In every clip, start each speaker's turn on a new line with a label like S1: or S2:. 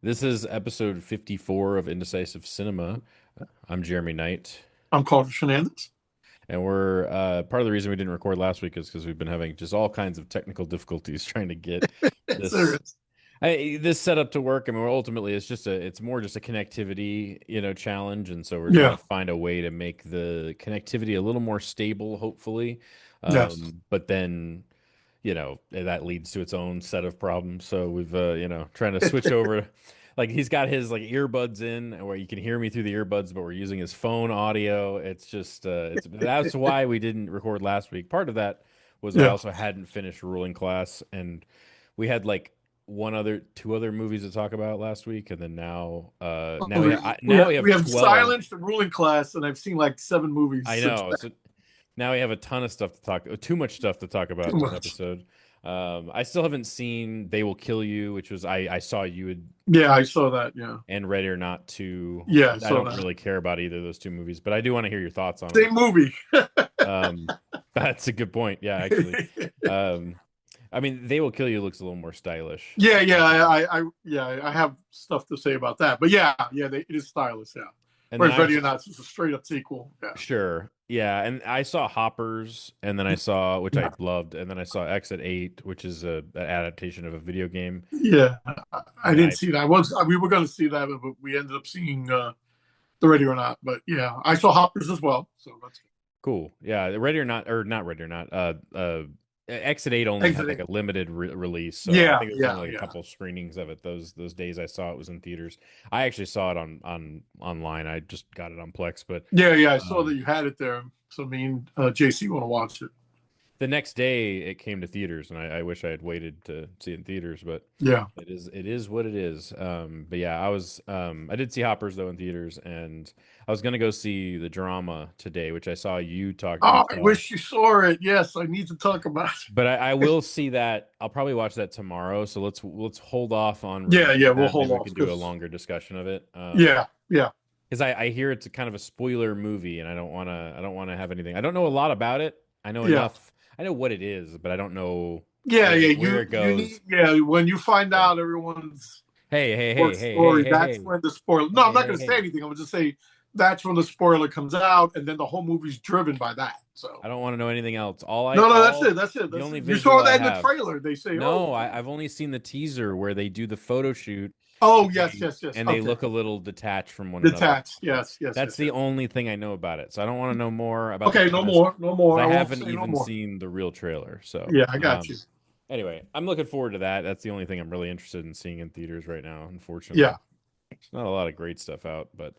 S1: This is episode 54 of Indecisive Cinema. I'm Jeremy Knight,
S2: I'm Carlos Hernandez.
S1: and we're part of the reason we didn't record last week is because we've been having just all kinds of technical difficulties trying to get this
S2: Serious.
S1: this set up to work. I mean, ultimately, it's more just a connectivity, challenge, and so we're trying
S2: Yeah.
S1: to find a way to make the connectivity a little more stable, hopefully.
S2: Yes.
S1: But then, that leads to its own set of problems. So we've trying to switch over. Like he's got his like earbuds in where you can hear me through the earbuds, but we're using his phone audio. It's just that's why we didn't record last week. Part of that was I
S2: Yeah.
S1: also hadn't finished ruling class, and we had like two other movies to talk about last week, and then now
S2: We, we,
S1: now
S2: have,
S1: we have
S2: we have
S1: 12.
S2: silenced the ruling class, and I've seen like 7 movies
S1: I
S2: since
S1: know.
S2: then.
S1: So now we have a ton of stuff to talk, too much stuff to talk about
S2: Too
S1: in this
S2: much.
S1: episode. I still haven't seen They Will Kill You, which was I saw you had
S2: Yeah, I saw that. Yeah.
S1: and Ready or Not to.
S2: Yeah, I
S1: I
S2: saw
S1: don't
S2: that.
S1: really care about either of those two movies, but I do want to hear your thoughts on them.
S2: Same movie.
S1: Um, that's a good point. Yeah, actually. Um, I mean, They Will Kill You looks a little more stylish.
S2: Yeah. I have stuff to say about that. But it is stylish. Yeah.
S1: And then
S2: Whereas
S1: I've
S2: Ready or Not is a straight up sequel. Yeah.
S1: Sure. Yeah, and I saw Hoppers, and then I saw, which I
S2: Yeah.
S1: loved, and then I saw Exit 8, which is an adaptation of a video game.
S2: Yeah. I
S1: And
S2: didn't
S1: I
S2: see that. We were going to see that, but we ended up seeing the Ready or Not. But yeah, I saw Hoppers as well. So that's
S1: Cool. Yeah, Ready or Not, or not Ready or Not. Exit 8 only had like
S2: exiting.
S1: a limited release, so I
S2: Yeah,
S1: think it was only
S2: yeah,
S1: like a
S2: yeah.
S1: couple screenings of it. Those days I saw it was in theaters. I actually saw it on online. I just got it on Plex, but
S2: Yeah. I saw that
S1: um,
S2: you had it there. So me and JC want to watch it.
S1: the next day it came to theaters, and I wish I had waited to see it in theaters, but
S2: Yeah.
S1: it is what it is. But yeah, I did see Hoppers though in theaters, and I was gonna go see the drama today, which I saw you
S2: Oh, I
S1: saw.
S2: wish you saw it. Yes, I need to talk about
S1: But I
S2: it.
S1: will see that. I'll probably watch that tomorrow. So let's hold off on
S2: Yeah.
S1: reviewing
S2: We'll
S1: that.
S2: hold
S1: Maybe we
S2: off
S1: can do a
S2: because
S1: longer discussion of it.
S2: yeah.
S1: Because I hear it's a kind of a spoiler movie, and I don't wanna have anything. I don't know a lot about it. I know
S2: Yeah.
S1: enough. I know what it is, but I don't know
S2: Yeah.
S1: where it
S2: You need
S1: goes.
S2: when you find
S1: So
S2: out everyone's
S1: hey, hey,
S2: short
S1: hey, hey, hey,
S2: story,
S1: hey,
S2: that's
S1: hey,
S2: when the spoiler. No, I'm
S1: hey,
S2: not
S1: hey,
S2: going to say
S1: hey.
S2: anything. I'm just say that's when the spoiler comes out, and then the whole movie's driven by that. So
S1: I don't want to know anything else.
S2: no, that's it. That's it.
S1: The
S2: That's
S1: only
S2: it. You
S1: visual
S2: saw
S1: I
S2: that in the
S1: have.
S2: trailer. They say,
S1: No,
S2: "Oh,
S1: I've only seen the teaser where they do the photo shoot
S2: oh,
S1: and
S2: yes, yes, yes.
S1: they
S2: Okay,
S1: look a little detached from one another.
S2: detached. Yes.
S1: That's the only thing I know about it. So I don't want to know more about the
S2: Okay, no
S1: premise
S2: more, no
S1: because
S2: more.
S1: I
S2: I won't
S1: haven't
S2: say no
S1: even
S2: more.
S1: seen the real trailer. So
S2: Yeah, I got you.
S1: anyway, I'm looking forward to that. That's the only thing I'm really interested in seeing in theaters right now, unfortunately.
S2: Yeah,
S1: There's not a lot of great stuff out, but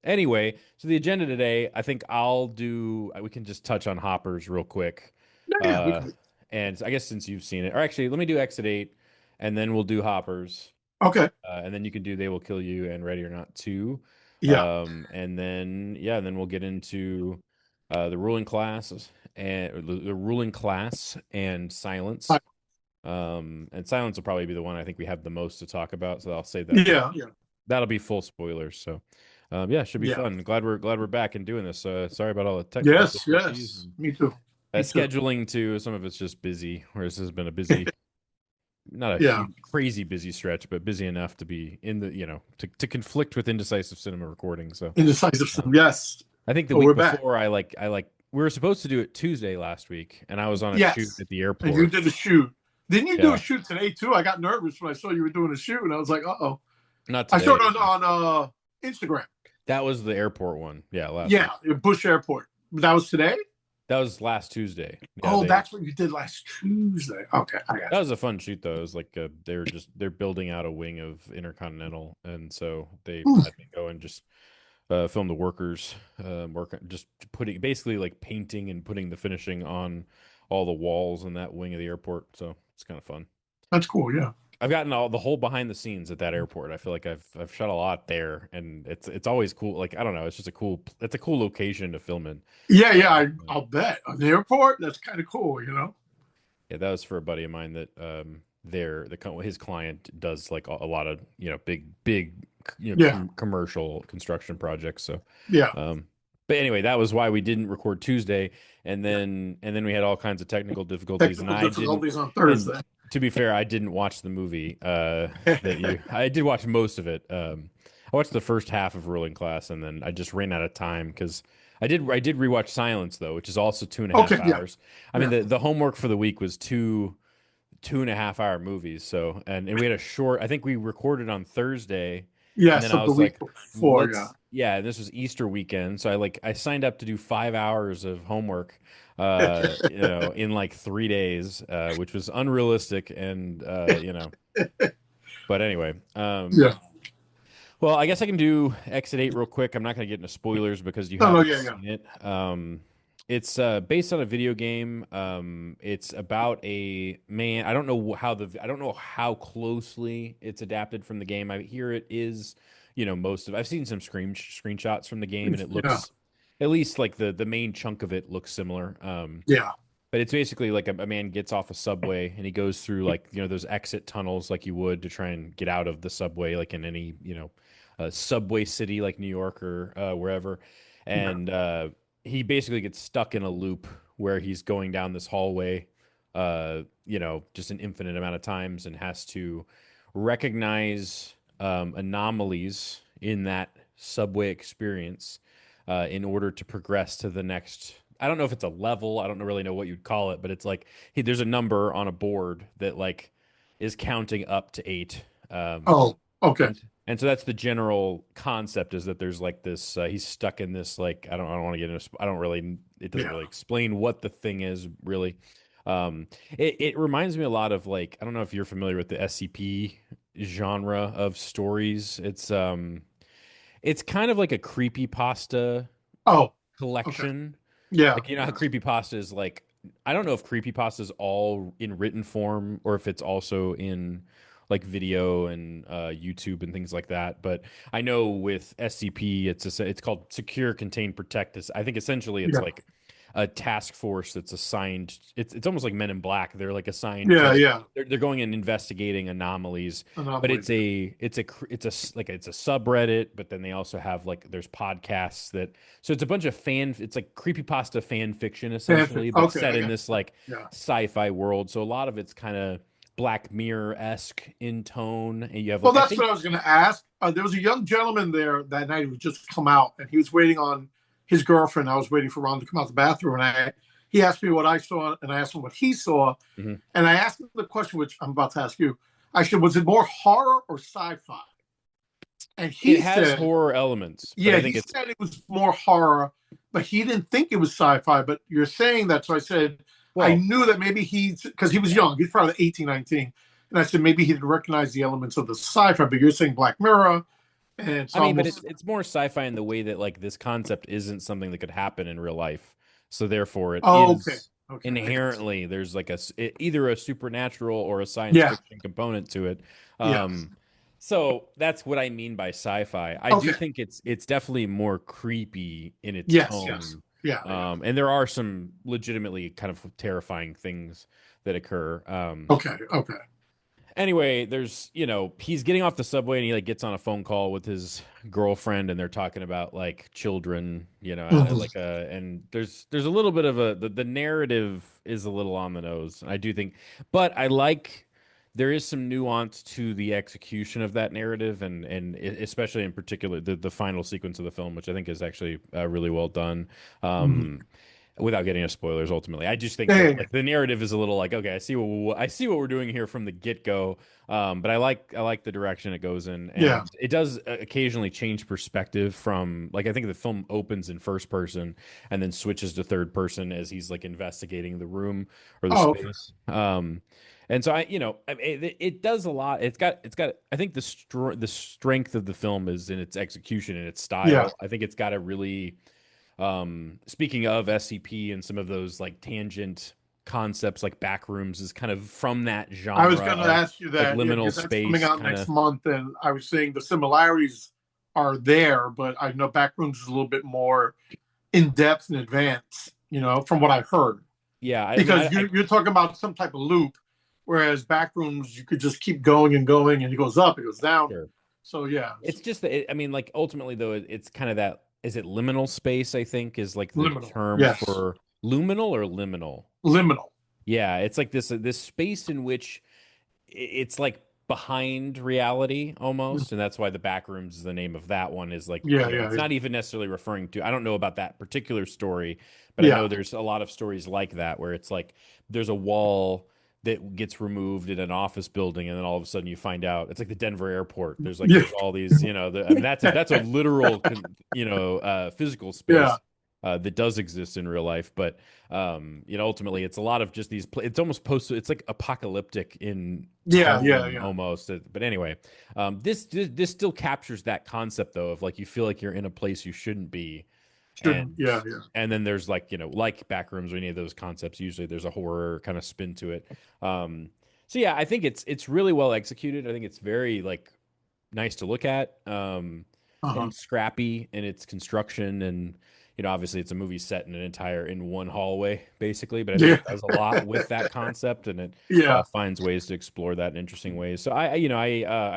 S1: anyway, so the agenda today, I think we can just touch on Hoppers real quick.
S2: yeah. We
S1: Uh
S2: could.
S1: and I guess since you've seen it, or actually let me do Exit 8 and then we'll do Hoppers.
S2: Okay.
S1: And then you can do They Will Kill You and Ready or Not 2.
S2: Yeah.
S1: And then yeah, and then we'll get into the ruling classes and the ruling class and Silence. And Silence will probably be the one I think we have the most to talk about, so I'll save that for
S2: Yeah. Yeah.
S1: that'll be full spoilers. So, yeah, should be
S2: Yeah.
S1: fun. Glad we're back and doing this. Sorry about all the technical
S2: Yes.
S1: difficulties
S2: Yes.
S1: and
S2: Me too. Me too.
S1: scheduling too. Some of it's just busy, whereas this has been a busy, not a
S2: Yeah.
S1: huge, crazy busy stretch, but busy enough to be in the to conflict with indecisive cinema recording. So,
S2: Indecisive.
S1: um,
S2: Yes.
S1: I think the
S2: But we're
S1: week
S2: back.
S1: before I like we were supposed to do it Tuesday last week, and I was on a shoot
S2: Yes.
S1: at the
S2: And you
S1: airport.
S2: did a shoot. Didn't you do a
S1: Yeah,
S2: shoot today too? I got nervous when I saw you were doing a shoot, and I was like, "Uh oh."
S1: not
S2: I saw
S1: today.
S2: it on Instagram.
S1: That was the airport one. Yeah, last
S2: Yeah,
S1: week.
S2: Bush Airport. That was today.
S1: That was last Tuesday. Yeah,
S2: Oh,
S1: they
S2: that's what you did last Tuesday. Okay, I
S1: that
S2: got
S1: was a fun shoot though. It was like they're building out a wing of Intercontinental, and so they
S2: you.
S1: had me go and just film the workers work just putting basically like painting and putting the finishing on all the walls in that wing of the airport. So it's kind of fun.
S2: That's cool. Yeah.
S1: I've gotten all the whole behind the scenes at that airport. I feel like I've shot a lot there, and it's always cool. Like I don't know, it's a cool location to film in.
S2: Yeah.
S1: Uh,
S2: I'll bet on the airport. That's kind of cool. You know.
S1: Yeah, that was for a buddy of mine that his client does like a lot of big
S2: Yeah.
S1: commercial construction projects. So,
S2: Yeah.
S1: um, but anyway, that was why we didn't record Tuesday, and
S2: Yeah.
S1: then we had all kinds of technical difficulties, and
S2: Technical
S1: I didn't
S2: difficulties on
S1: and
S2: Thursday.
S1: To be fair, I didn't watch the movie that you. I did watch most of it. I watched the first half of Ruling Class, and then I just ran out of time because I did rewatch Silence though, which is also two and a half
S2: Okay, yeah,
S1: hours. I mean,
S2: yeah,
S1: the homework for the week was two and a half hour movies. So and we had a short. I think we recorded on Thursday, and then
S2: yes,
S1: I
S2: of the
S1: was
S2: week
S1: like,
S2: before, yeah,
S1: let's yeah. This was Easter weekend, so I signed up to do 5 hours of homework. In like 3 days, which was unrealistic, and But anyway,
S2: yeah.
S1: well, I guess I can do Exit 8 real quick. I'm not going to get into spoilers because you
S2: No, no,
S1: haven't
S2: yeah, yeah.
S1: seen it. It's based on a video game. It's about a man. I don't know how closely it's adapted from the game. I hear it is, most of. I've seen some screenshots from the game, and it
S2: Yeah,
S1: looks at least like the main chunk of it looks similar.
S2: yeah,
S1: But it's basically like a man gets off a subway and he goes through like those exit tunnels like you would to try and get out of the subway, like in any subway city like New York or wherever.
S2: yeah.
S1: And he basically gets stuck in a loop where he's going down this hallway, just an infinite amount of times, and has to recognize anomalies in that subway experience in order to progress to the next. I don't know if it's a level. I don't really know what you'd call it, but it's like there's a number on a board that like is counting up to 8.
S2: Oh, okay,
S1: And so that's the general concept, is that there's like this he's stuck in this, like, I don't want to get into, I don't really, it doesn't
S2: yeah.
S1: really explain what the thing is really. It reminds me a lot of, like, I don't know if you're familiar with the SCP genre of stories. It's kind of like a creepy pasta
S2: Oh, okay,
S1: collection.
S2: yeah,
S1: Like, how
S2: yeah,
S1: creepypasta is like, I don't know if creepypasta is all in written form or if it's also in like video and YouTube and things like that. But I know with SCP, it's called Secure, Contain, Protect. I think essentially it's
S2: yeah,
S1: like a task force that's assigned. It's almost like Men in Black. They're like assigned
S2: yeah,
S1: to.
S2: yeah.
S1: They're going and investigating anomalies, but
S2: Anomaly.
S1: it's a subreddit. But then they also have, like, there's podcasts that, so it's a bunch of it's like creepypasta fan fiction
S2: Fanfic.
S1: essentially, but
S2: Okay,
S1: set
S2: I
S1: in
S2: got
S1: this
S2: you.
S1: like
S2: Yeah.
S1: sci-fi world. So a lot of it's kind of Black Mirror-esque in tone, and you have,
S2: Well,
S1: like, I
S2: that's
S1: think.
S2: what I was going to ask. There was a young gentleman there that night who had just come out, and he was waiting on his girlfriend. I was waiting for Ron to come out the bathroom, and he asked me what I saw, and I asked him what he saw,
S1: Mhm.
S2: and I asked him the question which I'm about to ask you. I said, "Was it more horror or sci-fi?" And
S1: It
S2: he
S1: has
S2: said,
S1: horror elements, but
S2: "Yeah."
S1: I
S2: He
S1: think it's
S2: said it was more horror, but he didn't think it was sci-fi. But you're saying that, so I said, I
S1: well,
S2: knew that maybe because he was
S1: yeah.
S2: young, he's probably 18, 19. And I said maybe he didn't recognize the elements of the sci-fi, but you're saying Black Mirror, and it's
S1: I mean, but it's
S2: almost
S1: it's more sci-fi in the way that, like, this concept isn't something that could happen in real life. So therefore it
S2: oh, okay,
S1: is
S2: okay, I got you.
S1: inherently, there's like either a supernatural or a science
S2: Yeah,
S1: fiction component to it.
S2: yeah,
S1: Um so that's what I mean by sci-fi. I do
S2: okay,
S1: think it's definitely more creepy in its
S2: yes, yes,
S1: tone.
S2: yeah, yeah,
S1: And there are some legitimately kind of terrifying things that occur.
S2: okay, okay,
S1: Anyway, he's getting off the subway and he, like, gets on a phone call with his girlfriend, and they're talking about, like, children,
S2: mm-hmm.
S1: and there's a little bit of the narrative is a little on the nose. I do think, but I like, there is some nuance to the execution of that narrative, and especially in particular the final sequence of the film, which I think is actually really well done.
S2: Mm-hmm.
S1: Without getting into spoilers, ultimately, I just think
S2: Yeah,
S1: that,
S2: yeah,
S1: like, the narrative is a little like, okay, I see what we're doing here from the get go. But I like the direction it goes in,
S2: yeah.
S1: and it does occasionally change perspective from, like, I think the film opens in first person and then switches to third person as he's, like, investigating the room or the
S2: Oh, okay,
S1: space. And so it does a lot. It's got. I think the strength of the film is in its execution and its
S2: yeah.
S1: style. I think it's got a really, speaking of SCP and some of those, like, tangent concepts, like Backrooms is kind of from that
S2: I was
S1: genre
S2: going to
S1: of,
S2: ask you
S1: like,
S2: that, yeah,
S1: liminal
S2: because that's coming
S1: space
S2: out
S1: kind
S2: next
S1: of.
S2: month, and I was saying the similarities are there, but I know Backrooms is a little bit more in depth and advanced, from what I've heard.
S1: Yeah, I mean,
S2: Because you're talking about some type of loop, whereas Backrooms you could just keep going and going, and it goes up, it goes down.
S1: sure.
S2: So yeah,
S1: It's just that I mean, like, ultimately though, it's kind of that. Is it liminal space? I think is like the
S2: liminal.
S1: term
S2: Yes,
S1: for luminal or liminal.
S2: liminal.
S1: Yeah, it's like this space in which it's like behind reality almost, and that's why the Backrooms is the name of that one. Is like,
S2: Yeah,
S1: it's
S2: yeah,
S1: not even necessarily referring to. I don't know about that particular story, but I know
S2: yeah,
S1: there's a lot of stories like that where it's like there's a wall that gets removed in an office building, and then all of a sudden you find out it's like the Denver airport.
S2: yeah,
S1: There's all these, I mean, that's a literal physical
S2: yeah,
S1: space that does exist in real life, but ultimately it's a lot of just these it's almost it's like apocalyptic in
S2: yeah, yeah,
S1: tone
S2: yeah.
S1: almost. But anyway, this still captures that concept though of like you feel like you're in a place you shouldn't be.
S2: Shouldn't.
S1: and
S2: Yeah, yeah.
S1: and then there's like, like Backrooms or any of those concepts, usually there's a horror kind of spin to it. So yeah, I think it's really well executed. I think it's very like nice to look at,
S2: Uh-huh.
S1: and scrappy in its construction. And obviously it's a movie set in one hallway basically, but I think
S2: Yeah,
S1: it does a lot with that concept, and it
S2: yeah.
S1: finds ways to explore that in interesting ways. So I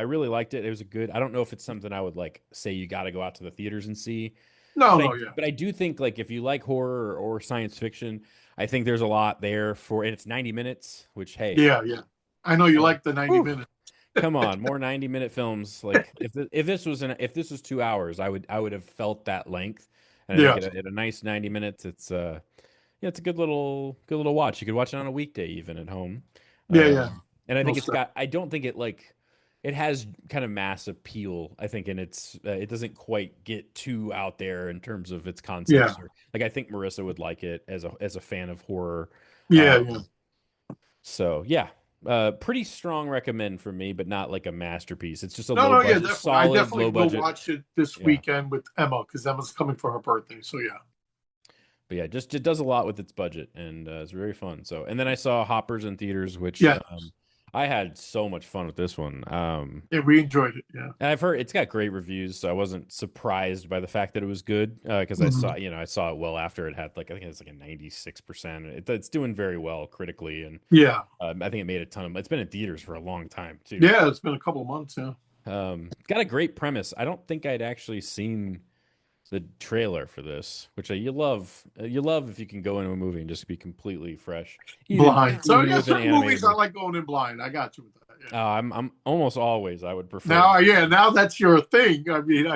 S1: really liked it. It was a good. I don't know if it's something I would like say you got to go out to the theaters and see,
S2: No,
S1: but
S2: no, yeah,
S1: I do think like if you like horror or science fiction, I think there's a lot there for, and it's 90 minutes, which, hey,
S2: yeah, yeah. I know you
S1: more,
S2: like the 90
S1: whew,
S2: minutes.
S1: come on, more 90-minute films. Like if this was 2 hours, I would have felt that length. And I think
S2: Yeah,
S1: at a nice 90 minutes, it's yeah, it's a good little watch. You could watch it on a weekday even at home.
S2: yeah, yeah.
S1: And I think
S2: Most definitely.
S1: I don't think it has kind of mass appeal, I think, and it doesn't quite get too out there in terms of its
S2: Yeah,
S1: concepts. Or like I think Marissa would like it as a fan of horror.
S2: yeah,
S1: Um,
S2: yeah.
S1: so yeah, pretty strong recommend for me, but not like a masterpiece. It's just a
S2: No,
S1: low
S2: no, yeah,
S1: budget,
S2: definitely. I
S1: solid
S2: definitely
S1: low
S2: will
S1: budget.
S2: watch it this
S1: Yeah,
S2: weekend with Emma because Emma's coming for her birthday. So yeah.
S1: but yeah, just it does a lot with its budget, and it's very fun. So, and then I saw Hoppers in theaters, which
S2: Yeah,
S1: I had so much fun with this one.
S2: yeah, we enjoyed it. Yeah.
S1: And I've heard it's got great reviews, so I wasn't surprised by the fact that it was good, because
S2: Mhm.
S1: I saw it well after it had like, I think it's like a 96%. It's doing very well critically, and
S2: Yeah.
S1: I think it made a ton of. It's been in theaters for a long time too.
S2: Yeah, it's been a couple of months. Yeah.
S1: Got a great premise. I don't think I'd actually seen the trailer for this, which you love. You love if you can go into a movie and just be completely fresh,
S2: Blind. So
S1: even
S2: yeah,
S1: with an
S2: certain
S1: animated
S2: movies I
S1: movie.
S2: like going in blind. I got you with that. Yeah.
S1: I'm almost always I would prefer.
S2: Now, yeah, now that's your thing. I mean,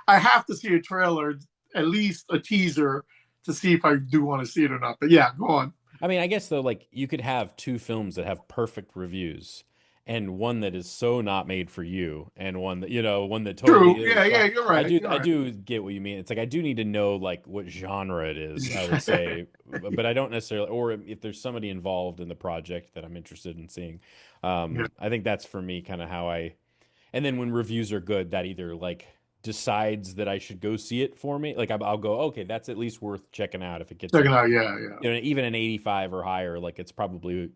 S2: I have to see a trailer, at least a teaser, to see if I do want to see it or not. But yeah, go on.
S1: I mean, I guess though, like you could have two films that have perfect reviews, and one that is so not made for you, and one that totally
S2: True.
S1: is.
S2: Yeah,
S1: So
S2: yeah, you're
S1: I
S2: right.
S1: do,
S2: You're
S1: I
S2: right.
S1: do get what you mean. It's like I do need to know like what genre it is, I would say, but I don't necessarily, or if there's somebody involved in the project that I'm interested in seeing.
S2: Yeah,
S1: I think that's for me kind of how I. And then when reviews are good, that either like decides that I should go see it for me. Like I'll go, okay, that's at least worth checking out if it gets
S2: check it out. Yeah, yeah.
S1: even an 85 or higher, like it's probably,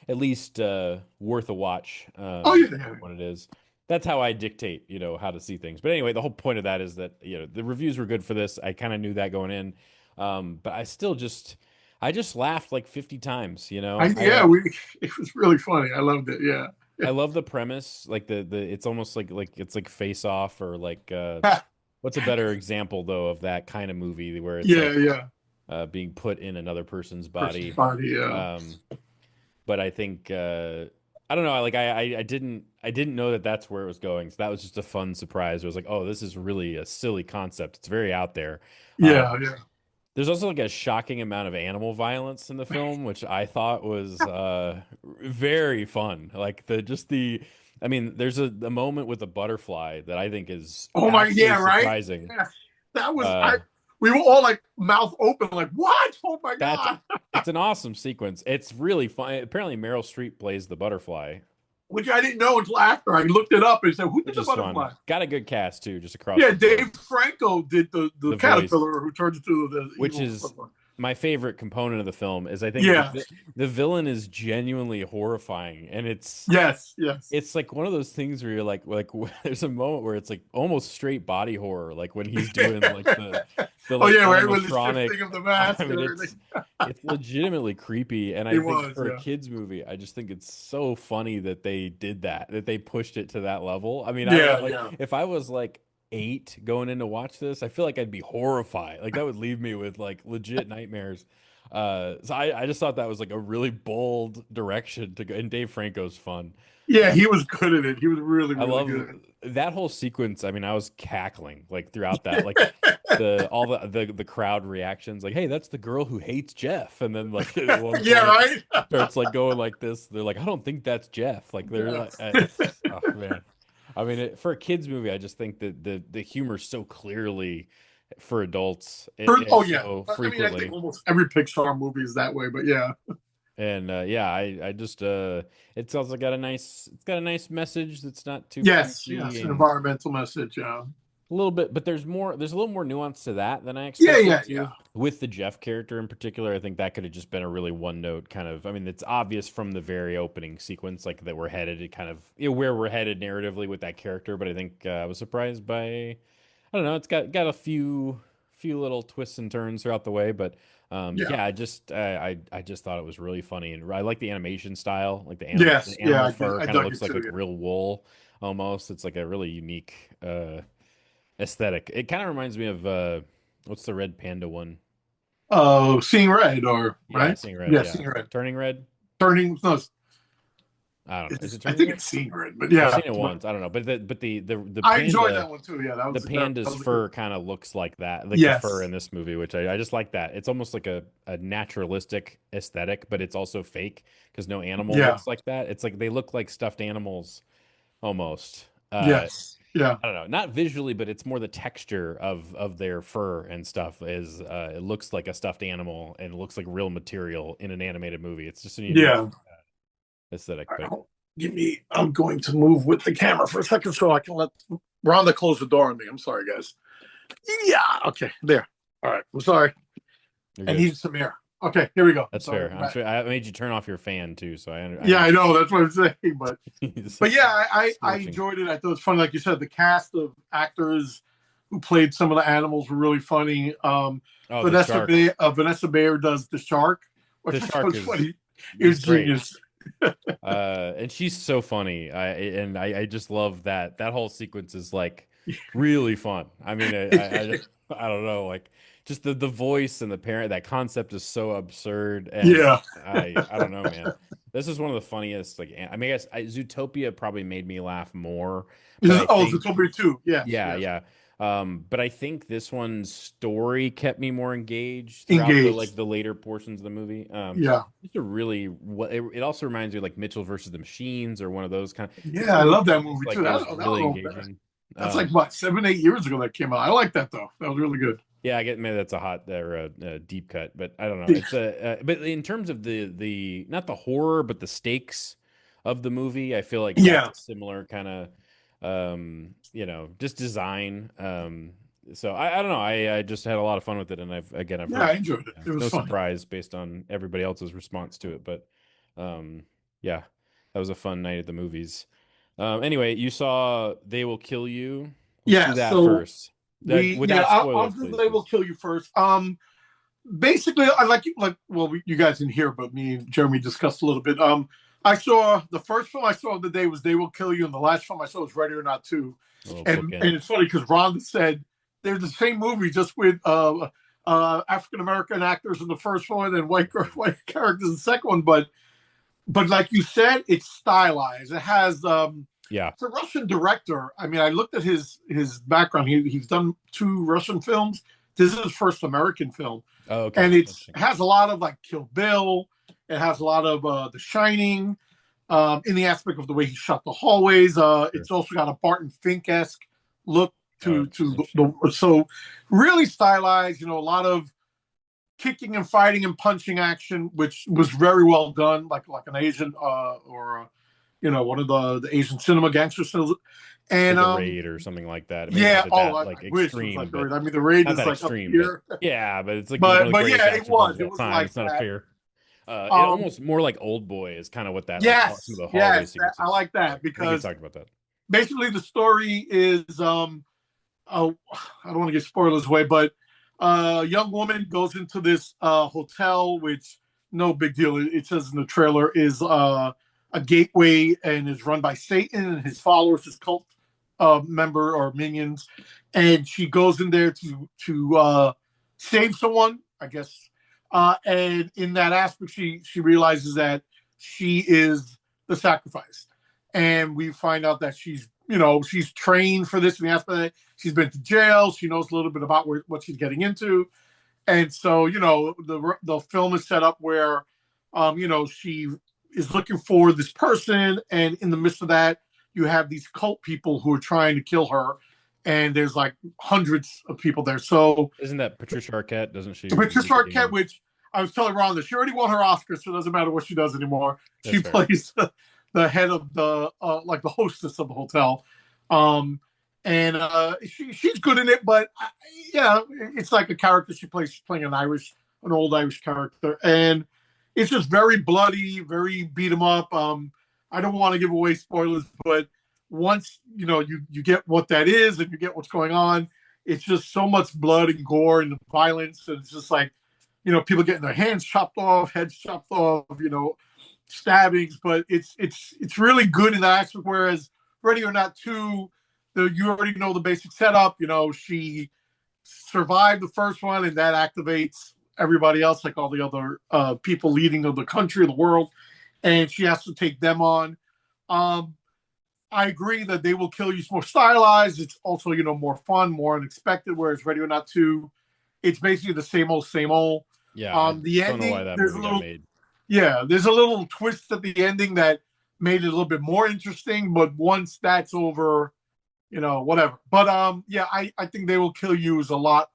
S1: at least worth a watch,
S2: Oh yeah, yeah,
S1: what it is. That's how I dictate, how to see things. But anyway, the whole point of that is that, the reviews were good for this. I kind of knew that going in. But I just laughed like 50 times,
S2: yeah. It was really funny. I loved it. Yeah,
S1: I love the premise. Like it's almost like it's like Face Off, or like, what's a better example though of that kind of movie where it's
S2: yeah,
S1: like,
S2: yeah.
S1: being put in another person's
S2: Person's
S1: body.
S2: body. Yeah,
S1: Um, but I think, I don't know. Like I didn't know that that's where it was going. So that was just a fun surprise. It was like, oh, this is really a silly concept. It's very out there.
S2: yeah,
S1: Um,
S2: yeah.
S1: there's also like a shocking amount of animal violence in the film, which I thought was very fun. Like I mean, there's a moment with a butterfly that I think is
S2: Oh my,
S1: absolutely
S2: yeah, right.
S1: surprising.
S2: Yeah, that was
S1: Uh,
S2: I. We were all like mouth open, like what? Oh my
S1: that's
S2: god!
S1: it's an awesome sequence. It's really fun. Apparently, Meryl Streep plays the butterfly,
S2: Which I didn't know until after I looked it up and said, "Who did
S1: which
S2: the
S1: is fun.
S2: butterfly?"
S1: Got a good cast too, just across
S2: Yeah,
S1: the board.
S2: Dave Franco did the
S1: The voice,
S2: caterpillar who turns into the
S1: which
S2: evil
S1: is
S2: butterfly.
S1: my favorite component of the film, is I think
S2: Yeah.
S1: the villain is genuinely horrifying, and
S2: Yes. Yes.
S1: it's like one of those things where you're like there's a moment where it's like almost straight body horror, like when he's doing like the
S2: Oh
S1: like
S2: yeah, right with the
S1: animatronic.
S2: shifting of the
S1: I
S2: mask
S1: mean,
S2: and everything.
S1: it's legitimately creepy, and
S2: It
S1: I think
S2: was.
S1: for a
S2: Yeah.
S1: kids movie, I just think it's so funny that they did that they pushed it to that level. I mean, I don't know,
S2: Yeah.
S1: like
S2: Yeah.
S1: if I was like 8 going in to watch this, I feel like I'd be horrified. Like that would leave me with like legit nightmares. So I just thought that was like a really bold direction to go, and Dave Franco's fun.
S2: Yeah, he was good at it. He was really,
S1: I
S2: really
S1: love
S2: good.
S1: that whole sequence. I mean, I was cackling like throughout that, like the all the crowd reactions, like, "Hey, that's the girl who hates Jeff," and then like at one
S2: Yeah,
S1: point
S2: right.
S1: starts like going like this. They're like, "I don't think that's Jeff." Like they're like,
S2: Yes.
S1: oh man. I mean, for a kids movie, I just think that the humor's so clearly for adults
S2: Oh
S1: and
S2: yeah.
S1: so
S2: I mean, I think
S1: frequently.
S2: almost every Pixar movie is that way. But yeah.
S1: And yeah, I just it's also got a nice message that's not too
S2: Yes.
S1: preachy
S2: Yes. An
S1: and
S2: environmental message. Yeah.
S1: a little bit, but there's a little more nuance to that than I
S2: Yeah.
S1: expected
S2: Yeah. Yeah.
S1: to. With the Jeff character in particular, I think that could have just been a really one note kind of. I mean, it's obvious from the very opening sequence, like that we're headed to kind of where we're headed narratively with that character. But I think I was surprised by, I don't know, it's got a few little twists and turns throughout the way, but
S2: Yeah.
S1: yeah, I just thought it was really funny, and I like the animation style, like
S2: Yes.
S1: the
S2: Yeah.
S1: animal fur
S2: I
S1: kind of
S2: dug
S1: looks
S2: it
S1: like
S2: too. Yeah.
S1: real wool almost. It's like a really unique aesthetic. It kind of reminds me of what's the red panda one?
S2: Oh, Seeing Red, or
S1: Yeah,
S2: right?
S1: seeing red.
S2: Yeah,
S1: Yeah,
S2: Seeing Red.
S1: turning red.
S2: Turning. No,
S1: I don't know. Is it
S2: I
S1: turning
S2: think
S1: red?
S2: it's Seeing Red, but
S1: I've
S2: yeah.
S1: seen it
S2: But
S1: once. I don't know, but the
S2: I enjoyed
S1: panda
S2: that one too. Yeah,
S1: the
S2: that
S1: panda's
S2: was a good
S1: fur
S2: one.
S1: kind of looks like that, like the fur
S2: Yes.
S1: in this movie, which I just like that. It's almost like a naturalistic aesthetic, but it's also fake because no animal
S2: Yeah.
S1: looks like that. It's like they look like stuffed animals almost.
S2: Yes. Yeah.
S1: I don't know, not visually, but it's more the texture of their fur and stuff is it looks like a stuffed animal and it looks like real material in an animated movie. It's just a unique
S2: Yeah.
S1: aesthetic,
S2: All right,
S1: but
S2: give me. I'm going to move with the camera for a second so I can let Rhonda close the door on me. I'm sorry, guys. Yeah. Okay. There. All right. I'm sorry.
S1: you're
S2: I
S1: good.
S2: needed some air. Okay. Here we go.
S1: That's
S2: Sorry.
S1: fair.
S2: I'm
S1: I'm
S2: back.
S1: sure I made you turn off your fan too, so I
S2: Yeah, I
S1: understand.
S2: know. That's what I'm saying. But yeah, I
S1: Scorching.
S2: enjoyed it. I thought it was funny. Like you said, the cast of actors who played some of the animals were really funny.
S1: Oh, the shark.
S2: Vanessa Bayer does the shark,
S1: The
S2: which I thought
S1: shark
S2: was funny. It
S1: is
S2: was
S1: great.
S2: genius.
S1: And she's so funny. I just love that whole sequence is like really fun. I mean, I don't know, like just the voice and the parent, that concept is so absurd, and
S2: Yeah.
S1: I don't know, man. This is one of the funniest. Like, I mean, Zootopia probably made me laugh more, but I
S2: Oh,
S1: think
S2: Zootopia 2. Yes,
S1: yeah,
S2: yes.
S1: yeah. But I think this one's story kept me more engaged throughout
S2: Engaged.
S1: the later portions of the movie.
S2: Yeah.
S1: Just a really it also reminds me of like Mitchell versus the Machines or one of those kind. Just
S2: Yeah,
S1: a
S2: I
S1: movie
S2: love that
S1: that just
S2: movie
S1: like
S2: too.
S1: it was
S2: That
S1: really
S2: was
S1: engaging.
S2: that's like
S1: Um,
S2: what 7, 8 years ago that came out. I like that though. That was really good.
S1: yeah, I get maybe that's a hot or a deep cut, but I don't know. It's a but in terms of the not the horror but the stakes of the movie, I feel like that's
S2: Yeah.
S1: a similar kind of just design. So I don't know. I just had a lot of fun with it, and I've
S2: Yeah,
S1: heard
S2: I enjoyed it. It was
S1: no
S2: funny.
S1: surprise based on everybody else's response to it, but um, yeah, that was a fun night at the movies. Anyway, you saw They Will Kill You. Let's do
S2: Yeah.
S1: that
S2: So
S1: first. That without
S2: I'll
S1: spoilers,
S2: do
S1: please,
S2: They Will
S1: please.
S2: Kill You first. Basically, I like well, you guys didn't hear, but me and Jeremy discussed a little bit. I saw the first film I saw of the day was They Will Kill You, and the last film I saw was Ready or Not 2.
S1: A little
S2: And
S1: bookend.
S2: it's funny because Rhonda said they're the same movie, just with African American actors in the first one and white characters in the second one. But like you said, it's stylized. It has
S1: Yeah.
S2: it's a Russian director. I mean, I looked at his background. He's done 2 Russian films. This is his first American film,
S1: Oh, okay.
S2: and it
S1: Interesting.
S2: has a lot of like Kill Bill. It has a lot of The Shining, in the aspect of the way he shot the hallways.
S1: Sure.
S2: It's also got a Barton Fink esque look
S1: Oh,
S2: to
S1: interesting.
S2: so really stylized. A lot of kicking and fighting and punching action, which was very well done, like an Asian or one of the Asian cinema gangster films. And
S1: Like the raid or something like that. Maybe not
S2: yeah,
S1: to
S2: oh,
S1: that
S2: I
S1: like
S2: wish it was
S1: extreme,
S2: like the
S1: but
S2: raid. I mean, the raid
S1: not
S2: is
S1: that
S2: like up
S1: extreme, but
S2: here,
S1: yeah, but it's like one of the
S2: but
S1: greatest
S2: yeah, it
S1: action films
S2: was
S1: of
S2: it
S1: all
S2: was
S1: time.
S2: like
S1: It's not a
S2: that.
S1: fair. It
S2: Um,
S1: almost more like Old Boy is kind of what that like some of
S2: yes,
S1: the hallway
S2: yes, I
S1: sequences
S2: like that
S1: like. I think you
S2: because
S1: talked about that.
S2: basically the story is oh, I don't want to give spoilers away, but a young woman goes into this hotel, which no big deal. It says in the trailer is a gateway and is run by Satan and his followers, his cult member or minions, and she goes in there to save someone, I guess. And in that aspect, she realizes that she is the sacrifice, and we find out that she's trained for this in the aspect that she's been to jail. She knows a little bit about what she's getting into, and so the film is set up where she is looking for this person, and in the midst of that, you have these cult people who are trying to kill her, and there's like hundreds of people there. So
S1: Isn't that Patricia Arquette? Doesn't she
S2: Patricia
S1: usually be
S2: Arquette,
S1: in?
S2: which I was telling Ron that she already won her Oscar, so it doesn't matter what she does anymore.
S1: That's
S2: She
S1: fair.
S2: plays the head of the like the hostess of the hotel, um, and she's good in it. But yeah, it's like a character she plays. She's playing an old Irish character, and it's just very bloody, very beat 'em up. I don't want to give away spoilers, but once you get what that is and you get what's going on, it's just so much blood and gore and violence, and it's just like people getting their hands chopped off, heads chopped off, stabbings. But it's really good in that aspect. Whereas Ready or Not Two, you already know the basic setup. She survived the first one, and that activates everybody else, like all the other people leading of the country, the world, and she has to take them on. Um, I agree that They Will Kill You is more stylized. It's also more fun, more unexpected. Whereas Ready or Not Two, it's basically the same old, same old.
S1: Yeah, I
S2: The
S1: don't know why
S2: ending,
S1: that
S2: there's a
S1: movie got
S2: little,
S1: made.
S2: yeah, there's a little twist at the ending that made it a little bit more interesting. But once that's over, whatever. But yeah, I think They Will Kill You is a lot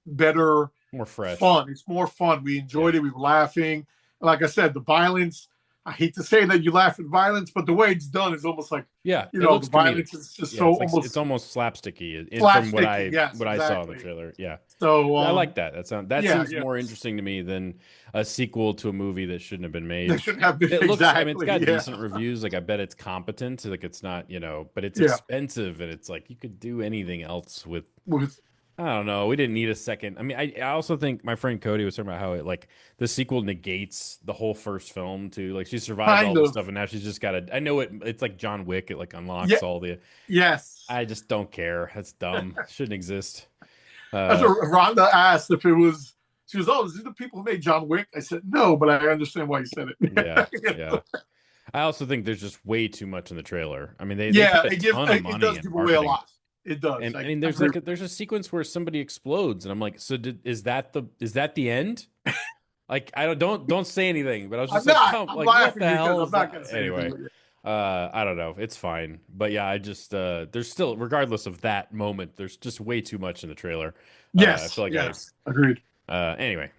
S2: better
S1: More fresh.
S2: fun. It's more fun. We
S1: Yeah.
S2: enjoyed it. We were laughing. Like I said, the violence. I hate to say that you laugh at violence, but the way it's done is almost like
S1: Yeah, it
S2: the
S1: looks comedic.
S2: violence is just
S1: Yeah,
S2: so
S1: it's
S2: almost
S1: almost slapsticky in from
S2: slapsticky. Yes,
S1: what I saw in the
S2: exactly.
S1: trailer. Yeah.
S2: So
S1: I like that. That
S2: yeah,
S1: seems
S2: yeah.
S1: more interesting to me than a sequel to a movie that shouldn't have been
S2: They
S1: made.
S2: shouldn't have been
S1: It looks, I mean, it's
S2: exactly.
S1: got
S2: Yeah,
S1: decent reviews. Like I bet it's competent. Like it's not, but it's
S2: yeah.
S1: expensive and it's like you could do anything else with
S2: With
S1: I don't know. We didn't need a second. I mean, I also think my friend Cody was talking about how it like the sequel negates the whole first film too. Like she survived all
S2: kind
S1: this
S2: of.
S1: stuff and now she's just got to. I know it's like John Wick. It like
S2: Yeah.
S1: unlocks all the.
S2: Yes.
S1: I just don't care. That's dumb. Shouldn't exist.
S2: That's
S1: Uh,
S2: what Rhonda asked if it was. She was, "Oh, is it the people who made John Wick?" I said, "No, but I understand why you said
S1: yeah,
S2: it."
S1: yeah. I also think there's just way too much in the trailer. I mean, they
S2: Yeah,
S1: put a ton of
S2: it
S1: money
S2: does
S1: in
S2: give away a
S1: marketing.
S2: lot. It does.
S1: And
S2: I
S1: I mean, there's
S2: agree.
S1: like there's a sequence where somebody explodes, and I'm like, so is that the end? Like I don't say anything, but I was
S2: I'm
S1: just like,
S2: not.
S1: come,
S2: I'm
S1: like what
S2: laughing
S1: the
S2: because
S1: hell
S2: I'm
S1: is
S2: not
S1: that?
S2: going to say anything.
S1: Anyway,
S2: But yeah.
S1: I don't know, it's fine, but yeah, I just there's still, regardless of that moment, there's just way too much in the trailer. I
S2: Yes.
S1: feel like
S2: Yes. Agreed.
S1: anyway,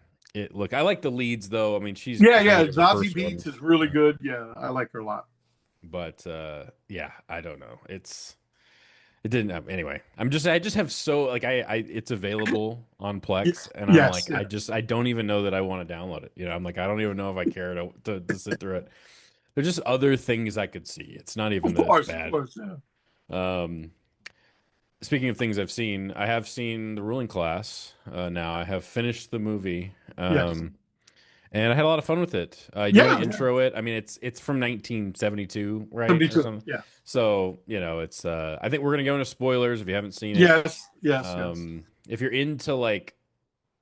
S1: look, I like the leads though. I mean, she's
S2: Yeah. Yeah.
S1: great in the
S2: Zazie
S1: first
S2: Beats
S1: one,
S2: is really
S1: uh,
S2: good. Yeah, I like her a lot.
S1: but yeah, I don't know. It didn't anyway. I just have so like I it's available on Plex and I'm
S2: Yes.
S1: like
S2: Yeah.
S1: I don't even know that I want to download it. I'm like I don't even know if I care to sit through it. There's just other things I could see. It's not even
S2: Of
S1: that it's
S2: course. Of
S1: bad.
S2: course. Yeah.
S1: Um Speaking of things I've seen, I have seen The Ruling Class. Now I have finished the movie.
S2: Yes.
S1: And I had a lot of fun with it. You want to
S2: Yeah. Yeah.
S1: intro it? I mean, it's from 1972, right, or
S2: 72.
S1: something.
S2: Yeah.
S1: So it's. I think we're gonna go into spoilers if you haven't seen it.
S2: Yes. Yes. Yes.
S1: If you're into like,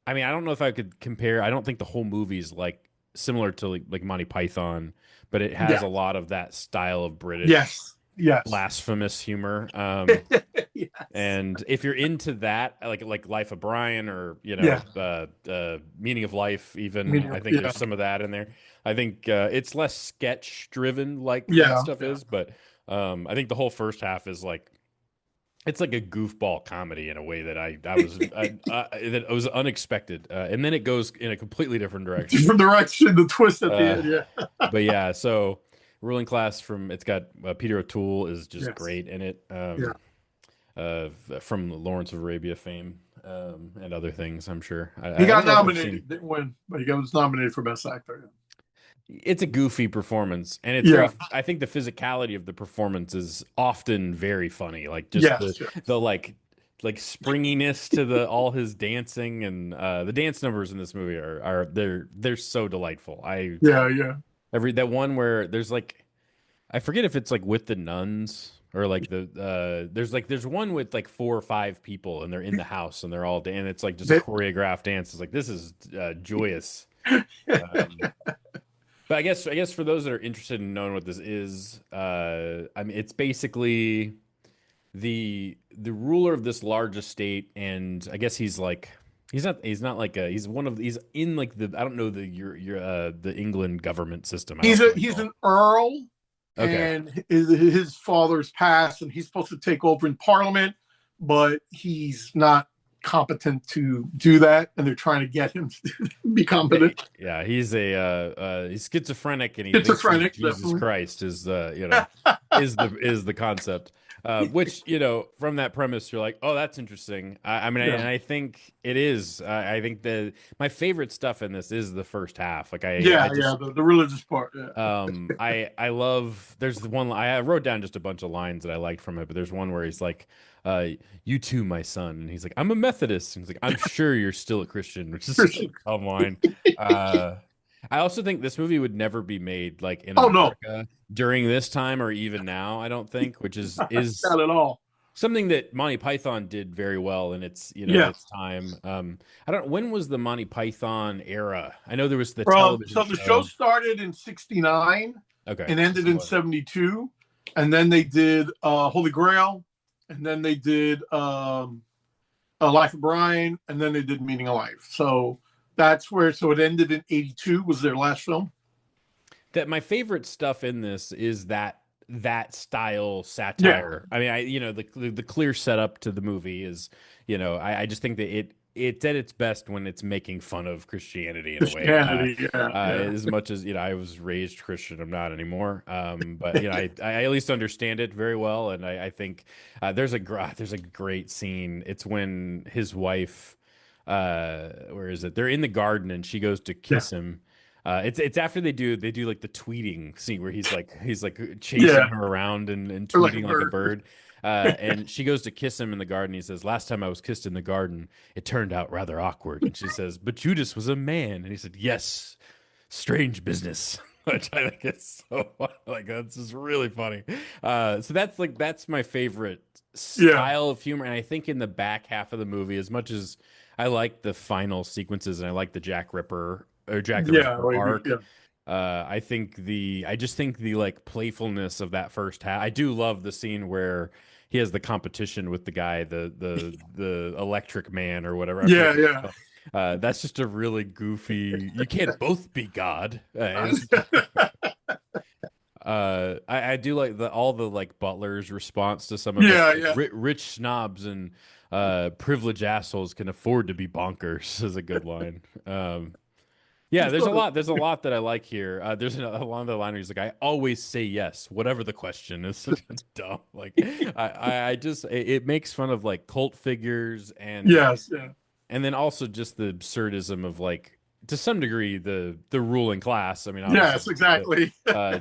S1: I mean, I don't know if I could compare. I don't think the whole movie's like similar to like Monty Python, but it has
S2: Yeah.
S1: a lot of that style of British
S2: Yes. Yes.
S1: blasphemous humor.
S2: Yes.
S1: And if you're into that, like Life of Brian or
S2: Yeah.
S1: Meaning of Life, even I think
S2: Yeah.
S1: there's some of that in there. I think it's less sketch driven like that
S2: Yeah.
S1: stuff
S2: Yeah.
S1: is, but I think the whole first half is like it's like a goofball comedy in a way that that was unexpected, and then it goes in a completely different direction.
S2: Different direction, the twist at the
S1: Uh,
S2: end. Yeah.
S1: but yeah, so Ruling Class it's got Peter O'Toole is just
S2: Yes.
S1: great in it.
S2: Yeah.
S1: From Lawrence of Arabia fame, and other things, I'm sure.
S2: He
S1: I
S2: got
S1: don't know if I've seen.
S2: nominated, didn't win, but he was nominated for best actor.
S1: It's a goofy performance, and it's
S2: Yeah.
S1: very. I think the physicality of the performance is often very funny. Like just
S2: Yes. Yeah.
S1: the like springiness to the all his dancing and the dance numbers in this movie are they're so delightful.
S2: Yeah. Yeah.
S1: Every that one where there's like I forget if it's like with the nuns or like there's one with like 4 or 5 people and they're in the house and they're all and it's like just a
S2: They,
S1: choreographed dance. It's like this is joyous. Um, but I guess for those that are interested in knowing what this is, I mean, it's basically the ruler of this large estate, and I guess he's not like he's one of he's in like the I don't know the England government system. I don't really
S2: He's
S1: know.
S2: an earl,
S1: Okay.
S2: and his father's passed, and he's supposed to take over in Parliament, but he's not competent to do that, and they're trying to get him to be competent.
S1: Yeah, he's schizophrenic and he thinks he's
S2: Schizophrenic,
S1: Jesus
S2: definitely.
S1: Christ is is the concept. Which, from that premise, you're like, oh, that's interesting. I mean,
S2: Yeah,
S1: and I think it is. I think my favorite stuff in this is the first half. Like I
S2: yeah, yeah.
S1: just
S2: The religious part. Yeah,
S1: I love. There's the one I wrote down just a bunch of lines that I liked from it, but there's one where he's like, "You too, my son," and he's like, "I'm a Methodist," and he's like, "I'm sure you're still a Christian," which is such a
S2: Christian.
S1: dumb line. Uh, I also think this movie would never be made like in
S2: Oh no,
S1: America during this time or even now. I don't think, which is
S2: not at all.
S1: something that Monty Python did very well in
S2: Yeah.
S1: its time. I don't when was the Monty Python era? I know there was the
S2: So
S1: television
S2: the show
S1: show.
S2: started in '69
S1: Okay,
S2: and ended in '72, and then they did Holy Grail, and then they did Life of Brian, and then they did Meaning of Life. So that's where. So it ended in '82 was their last film.
S1: that my favorite stuff in this is that style
S2: Yeah,
S1: satire. I mean, the clear setup to the movie is, I just think that it's at its best when it's making fun of Christianity in a way.
S2: Christianity. Yeah, yeah,
S1: As much as I was raised Christian, I'm not anymore. But I at least understand it very well, and I think there's a great scene. It's when his wife, where is it? They're in the garden, and she goes to
S2: yeah,
S1: kiss him. It's after they do like the tweeting scene where he's like chasing
S2: yeah.
S1: her around and
S2: Or like a
S1: tweeting like a
S2: bird.
S1: bird. And she goes to kiss him in the garden. He says, "Last time I was kissed in the garden, it turned out rather awkward." And she says, "But Judas was a man." And he said, "Yes, strange business." Which I think is so like that's just really funny. So that's my favorite
S2: Yeah,
S1: style of humor. And I think in the back half of the movie, as much as I like the final sequences and I like the Jack the
S2: yeah,
S1: Ripper
S2: maybe,
S1: arc.
S2: yeah,
S1: I just think the like playfulness of that first half. I do love the scene where he has the competition with the guy, the electric man or whatever. I forget
S2: yeah,
S1: what it's
S2: yeah.
S1: called. That's just a really goofy. You can't both be God. I do like all the like Butler's response to some of it.
S2: Yeah,
S1: Like
S2: yeah.
S1: rich snobs and privileged assholes can afford to be bonkers is a good line. Yeah,
S2: Just thought
S1: there's a lot that I like here. There's along the line where he's like, I always say yes, whatever the question is. It's dumb. Like I just it makes fun of like cult figures
S2: yes, yeah,
S1: and then also just the absurdism of like to some degree the ruling class. I mean, obviously,
S2: yes, exactly.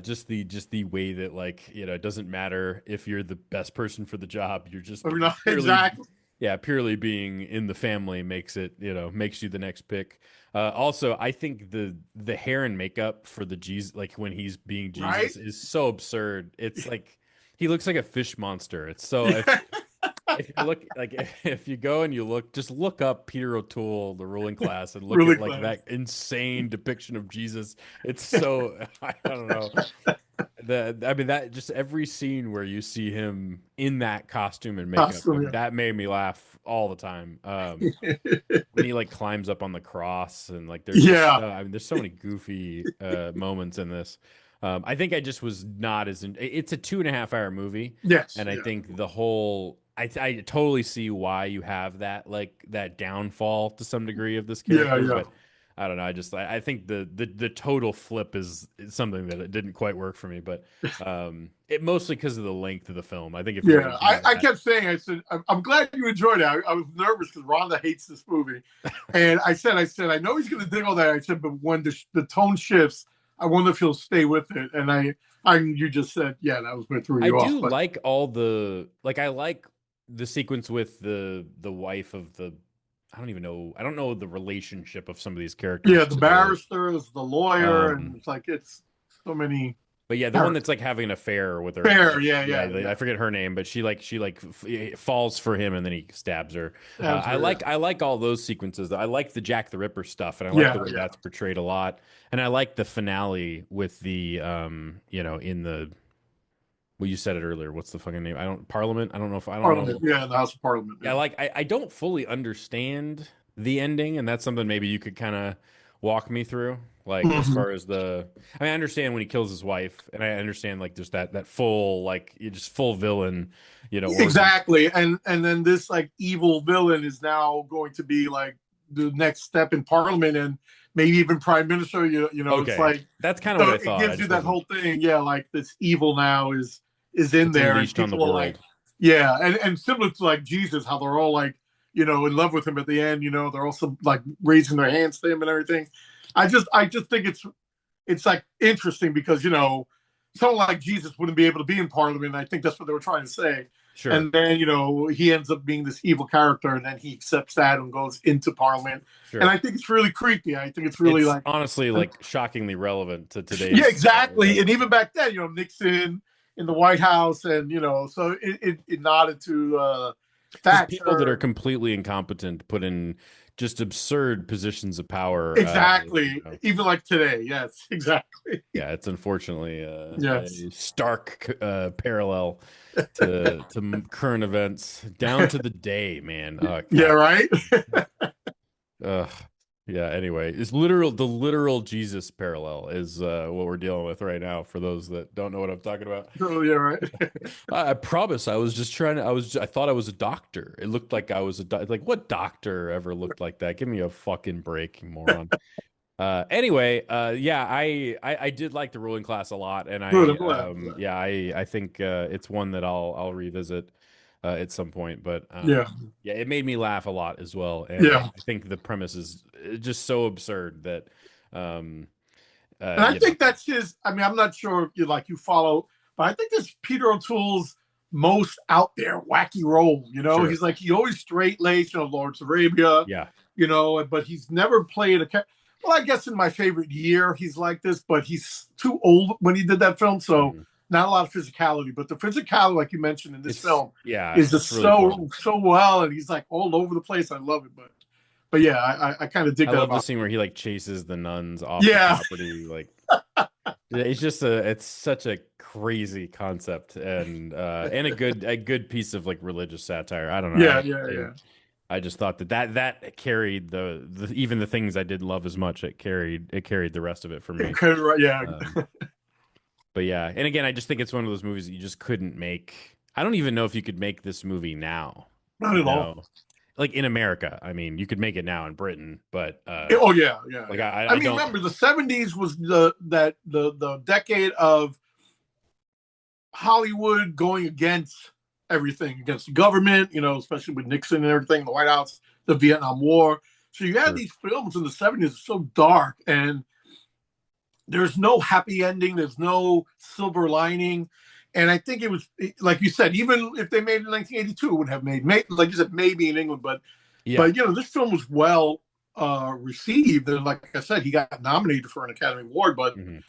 S1: just the way that like it doesn't matter if you're the best person for the job. You're just
S2: Or not
S1: purely
S2: exactly.
S1: purely being in the family makes you the next pick. Also, I think the hair and makeup for the Jesus, like when he's being
S2: Right?
S1: Jesus, is so absurd. It's like he looks like a fish monster. It's so
S2: Yeah,
S1: if you look like if you go and you just look up Peter O'Toole, the ruling class, and look
S2: really
S1: at like
S2: glad.
S1: that insane depiction of Jesus. It's so I don't know. I mean that just every scene where you see him in that costume and makeup, I mean,
S2: Awesome,
S1: that made me laugh all the time.
S2: yeah.
S1: When he like climbs up on the cross and like there's just
S2: Yeah,
S1: I mean there's so many goofy moments in this. I think I just was not it's a 2.5 hour movie,
S2: yes,
S1: and I
S2: yeah,
S1: think the whole I totally see why you have that like that downfall to some degree of this
S2: yeah,
S1: character,
S2: yeah.
S1: but I don't know. I think the total flip is something that it didn't quite work for me, but it mostly because of the length of the film. I think if you
S2: Yeah,
S1: wanted to have
S2: I
S1: that,
S2: kept saying, I said, I'm glad you enjoyed it. I was nervous because Rhonda hates this movie. And I know he's going to dig all that. I said, but when the tone shifts, I wonder if he'll stay with it. And you just said, yeah, that was what threw
S1: I
S2: you off.
S1: do
S2: But
S1: like all the like I like the sequence with the wife of the I don't know the relationship of some of these
S2: yeah,
S1: characters
S2: the
S1: to the
S2: barrister is the lawyer, and
S1: um
S2: it's like, it's so many.
S1: But yeah, the one that's like having an affair with her.
S2: Fair, yeah,
S1: Yeah,
S2: yeah,
S1: I
S2: yeah.
S1: forget her name, but falls for him and then he stabs her. I
S2: Yeah,
S1: like all those sequences. I like the Jack the Ripper stuff, and I like the
S2: yeah,
S1: way
S2: yeah.
S1: that's portrayed a lot. And I like the finale with the in the well, you said it earlier. What's the fucking name? I don't Parliament. I don't know.
S2: Parliament, yeah, the House of Parliament,
S1: Yeah,
S2: yeah.
S1: like I don't fully understand the ending, and that's something maybe you could kind of walk me through. Like as
S2: Hmm.
S1: far as I understand when he kills his wife, and I understand like there's that full like you just full villain, origin.
S2: Exactly, and then this like evil villain is now going to be like the next step in Parliament and maybe even Prime Minister. It's
S1: Okay,
S2: like
S1: that's kind of what
S2: so
S1: I
S2: it
S1: thought. I
S2: gives you
S1: just
S2: that
S1: wasn't.
S2: whole thing. Yeah, like this evil now is in
S1: It's
S2: there, and
S1: unleashed on the
S2: people are like,
S1: world.
S2: yeah, and similar to like Jesus, how they're all like in love with him at the end. They're also like raising their hands to him and everything. I just think it's like interesting because someone like Jesus wouldn't be able to be in Parliament. I think that's what they were trying to say.
S1: Sure,
S2: And then he ends up being this evil character, and then he accepts that and goes into Parliament. And
S1: sure.
S2: I think it's really creepy. I think it's really
S1: It's
S2: like,
S1: honestly like shockingly relevant to
S2: yeah,
S1: today's
S2: exactly. And even back then, Nixon in the White House, and so it nodded to
S1: just people that are
S2: Thatcher.
S1: completely incompetent put in just absurd positions of power.
S2: Exactly. Even like today, yes, exactly.
S1: Yeah, it's unfortunately
S2: Yes.
S1: a stark parallel to current events down to the day, man. Oh
S2: Yeah.
S1: God.
S2: Right.
S1: Ugh. Yeah, anyway, the literal Jesus parallel is what we're dealing with right now for those that don't know what I'm talking about.
S2: So yeah. Right.
S1: I promise I was just trying to I thought I was a doctor. It looked like I was like what doctor ever looked like that? Give me a fucking break, you moron. Anyway, yeah, I did like the ruling class a lot, and
S2: Good. I'm glad. I'm glad.
S1: yeah, I think it's one that I'll revisit at some point. But
S2: Yeah.
S1: yeah, it made me laugh a lot as well, and
S2: Yeah.
S1: I think the premise is just so absurd that um
S2: And I
S1: you know
S2: think that's his. I mean, I'm not sure if you follow, but I think that's Peter O'Toole's most out there wacky role.
S1: sure
S2: He's like he always straight laced, Lawrence Arabia,
S1: yeah
S2: but he's never played a. Well, I guess in My Favorite Year, he's like this, but he's too old when he did that film, so
S1: mhm.
S2: not a lot of physicality. But the physicality, like you mentioned in this
S1: It's
S2: film,
S1: yeah
S2: is
S1: it's
S2: just
S1: really fun.
S2: so well, and he's like all over the place. I love it, but yeah, I kind of dig
S1: I
S2: that
S1: love the
S2: about.
S1: scene where he like chases the nuns off the
S2: Yeah,
S1: property. Like it's such a crazy concept and a good piece of like religious satire. I don't know.
S2: yeah, yeah, yeah.
S1: I just thought that carried the even the things I didn't love as much. It carried the rest of it for me.
S2: Yeah,
S1: Um, but yeah, and again, I just think it's one of those movies that you just couldn't make. I don't even know if you could make this movie now.
S2: not at all.
S1: Like in America. I mean, you could make it now in Britain, but
S2: Oh yeah, yeah,
S1: like
S2: yeah.
S1: I
S2: I mean,
S1: don't.
S2: remember the '70s was the decade of Hollywood going against everything, against the government, especially with Nixon and everything, the White House, the Vietnam War. So you had
S1: Sure.
S2: these films in the '70s so dark, and there's no happy ending, there's no silver lining. And I think it was like you said, even if they made it in 1982, it would have made, like you said, maybe in England, but
S1: Yeah.
S2: but this film was well received, and like I said, he got nominated for an Academy Award. But
S1: Mhm.